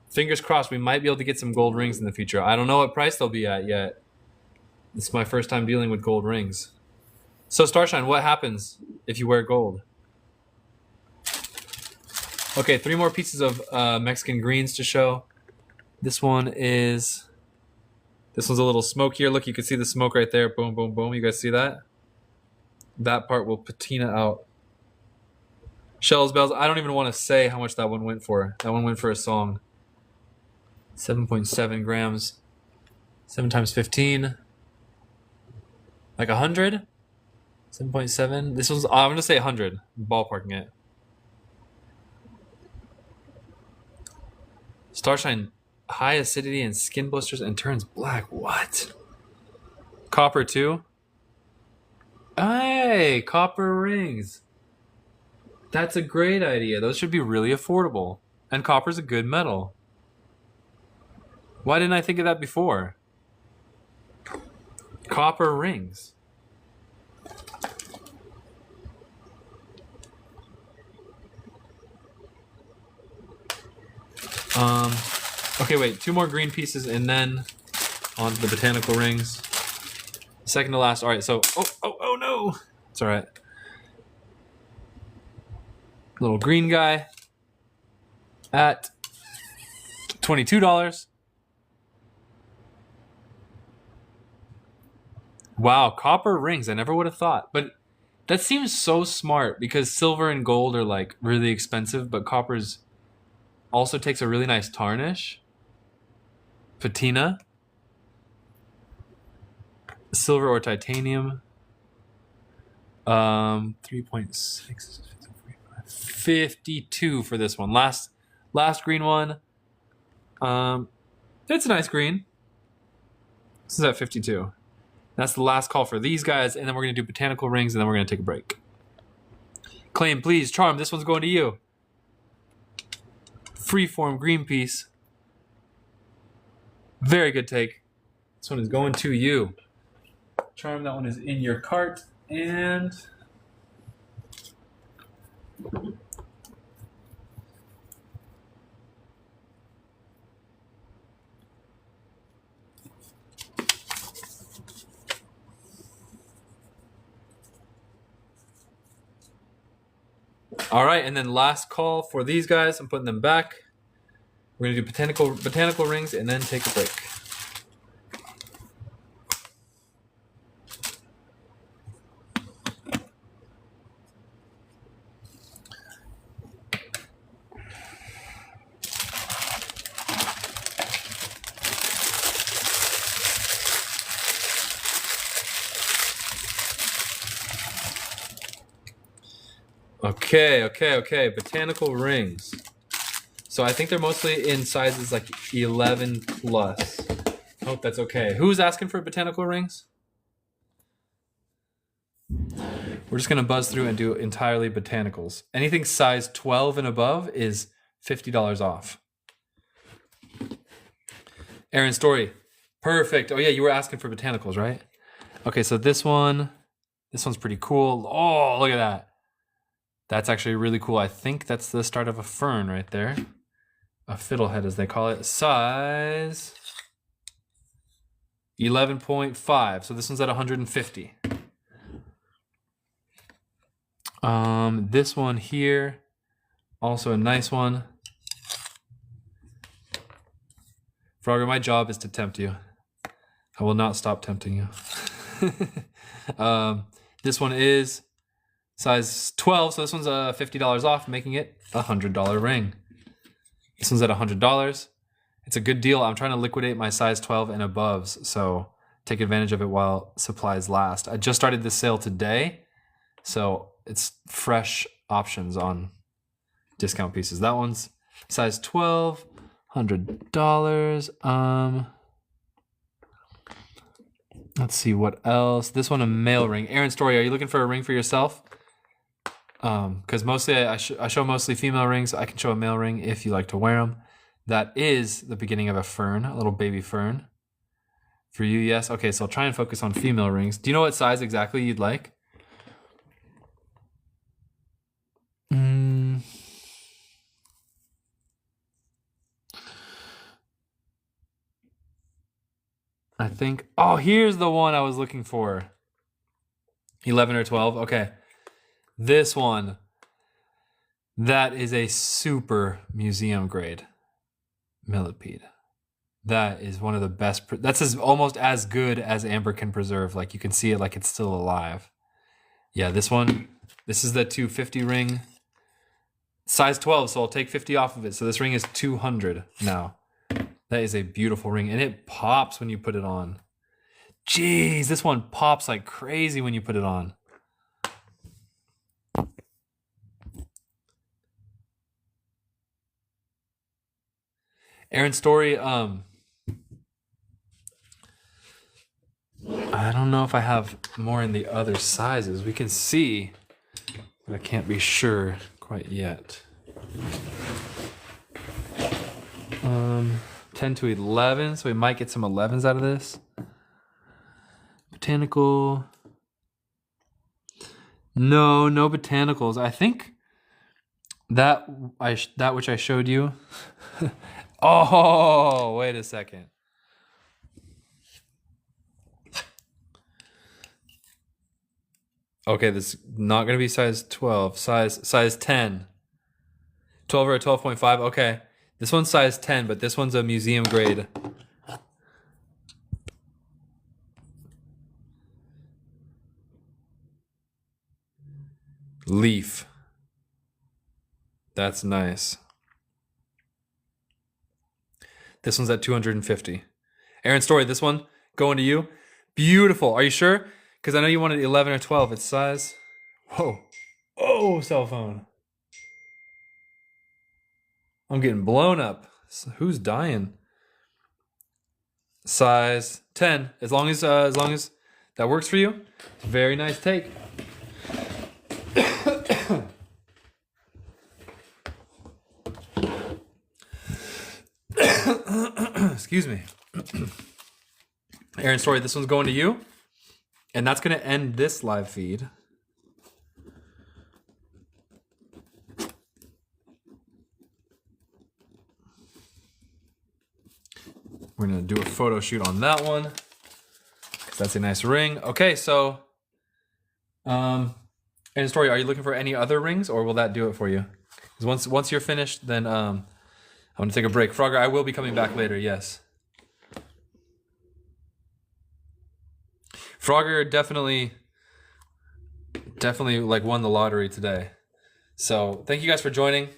fingers crossed we might be able to get some gold rings in the future. I don't know what price they'll be at yet. It's my first time dealing with gold rings. So Starshine, what happens if you wear gold? Okay, 3 more pieces of Mexican greens to show. This one's a little smokier. Look, you can see the smoke right there. Boom, boom, boom. You guys see that? That part will patina out. Shells, bells. I don't even want to say how much that one went for. That one went for a song. 7.7 grams. 7 times 15. Like 100? 7.7. This one's, I'm going to say 100. I'm ballparking it. Starshine, high acidity and skin blisters and turns black. What? Copper too? Hey, copper rings. That's a great idea. Those should be really affordable. And copper's a good metal. Why didn't I think of that before? Copper rings. Okay, wait. 2 more green pieces and then on to the botanical rings. Second to last. All right, so... Oh, no! It's all right. Little green guy at $22. Wow, copper rings. I never would have thought. But that seems so smart because silver and gold are like really expensive, but copper's also takes a really nice tarnish. Patina. Silver or titanium. 3.6. 52 for this one. Last green one. It's a nice green. This is at 52. That's the last call for these guys, and then we're going to do botanical rings, and then we're going to take a break. Claim, please. Charm, this one's going to you. Freeform green piece. Very good take. This one is going to you. Charm, that one is in your cart, and... All right, and then last call for these guys. I'm putting them back. We're gonna do botanical rings and then take a break. Okay. Botanical rings. So I think they're mostly in sizes like 11 plus. Hope that's okay. Who's asking for botanical rings? We're just gonna buzz through and do entirely botanicals. Anything size 12 and above is $50 off. Aaron Story. Perfect. Oh yeah, you were asking for botanicals, right? Okay, so this one's pretty cool. Oh, look at that. That's actually really cool. I think that's the start of a fern right there. A fiddlehead, as they call it. Size 11.5. So this one's at 150. This one here, also a nice one. Frogger, my job is to tempt you. I will not stop tempting you. This one is size 12, so this one's $50 off, making it a $100 ring. This one's at $100. It's a good deal. I'm trying to liquidate my size 12 and aboves, so take advantage of it while supplies last. I just started this sale today, so it's fresh options on discount pieces. That one's size 12, $100. Let's see what else. This one, a male ring. Aaron Story, are you looking for a ring for yourself? Because mostly I show mostly female rings. I can show a male ring if you like to wear them. That is the beginning of a fern, a little baby fern. For you, yes. Okay, so I'll try and focus on female rings. Do you know what size exactly you'd like? I think, oh, here's the one I was looking for. 11 or 12, okay. This one, that is a super museum grade millipede. That is one of the best, that's almost as good as amber can preserve. Like you can see it like it's still alive. Yeah, this one, this is the 250 ring. Size 12, so I'll take 50 off of it. So this ring is 200 now. That is a beautiful ring, and it pops when you put it on. Jeez, this one pops like crazy when you put it on. Aaron Story, I don't know if I have more in the other sizes. We can see, but I can't be sure quite yet. 10 to 11, so we might get some 11s out of this. Botanical. No botanicals. I think that which I showed you. Oh, wait a second. Okay, this is not going to be size 12. Size 10. 12 or a 12.5. Okay. This one's size 10, but this one's a museum grade. Leaf. That's nice. This one's at 250. Aaron Story, this one going to you. Beautiful. Are you sure? Because I know you wanted 11 or 12. It's size. Whoa. Oh, cell phone. I'm getting blown up. Who's dying? Size 10. As long as that works for you. Very nice take. Excuse me. Aaron Story, this one's going to you. And that's going to end this live feed. We're going to do a photo shoot on that one. That's a nice ring. Okay, so And Story, are you looking for any other rings, or will that do it for you? Because once you're finished, then I'm gonna take a break. Frogger, I will be coming back later. Yes. Frogger definitely like won the lottery today. So thank you guys for joining.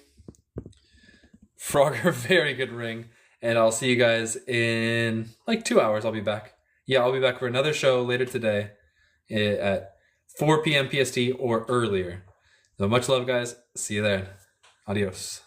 Frogger, very good ring, and I'll see you guys in like 2 hours. I'll be back. Yeah, I'll be back for another show later today at 4 p.m. PST or earlier. So much love, guys. See you there. Adios.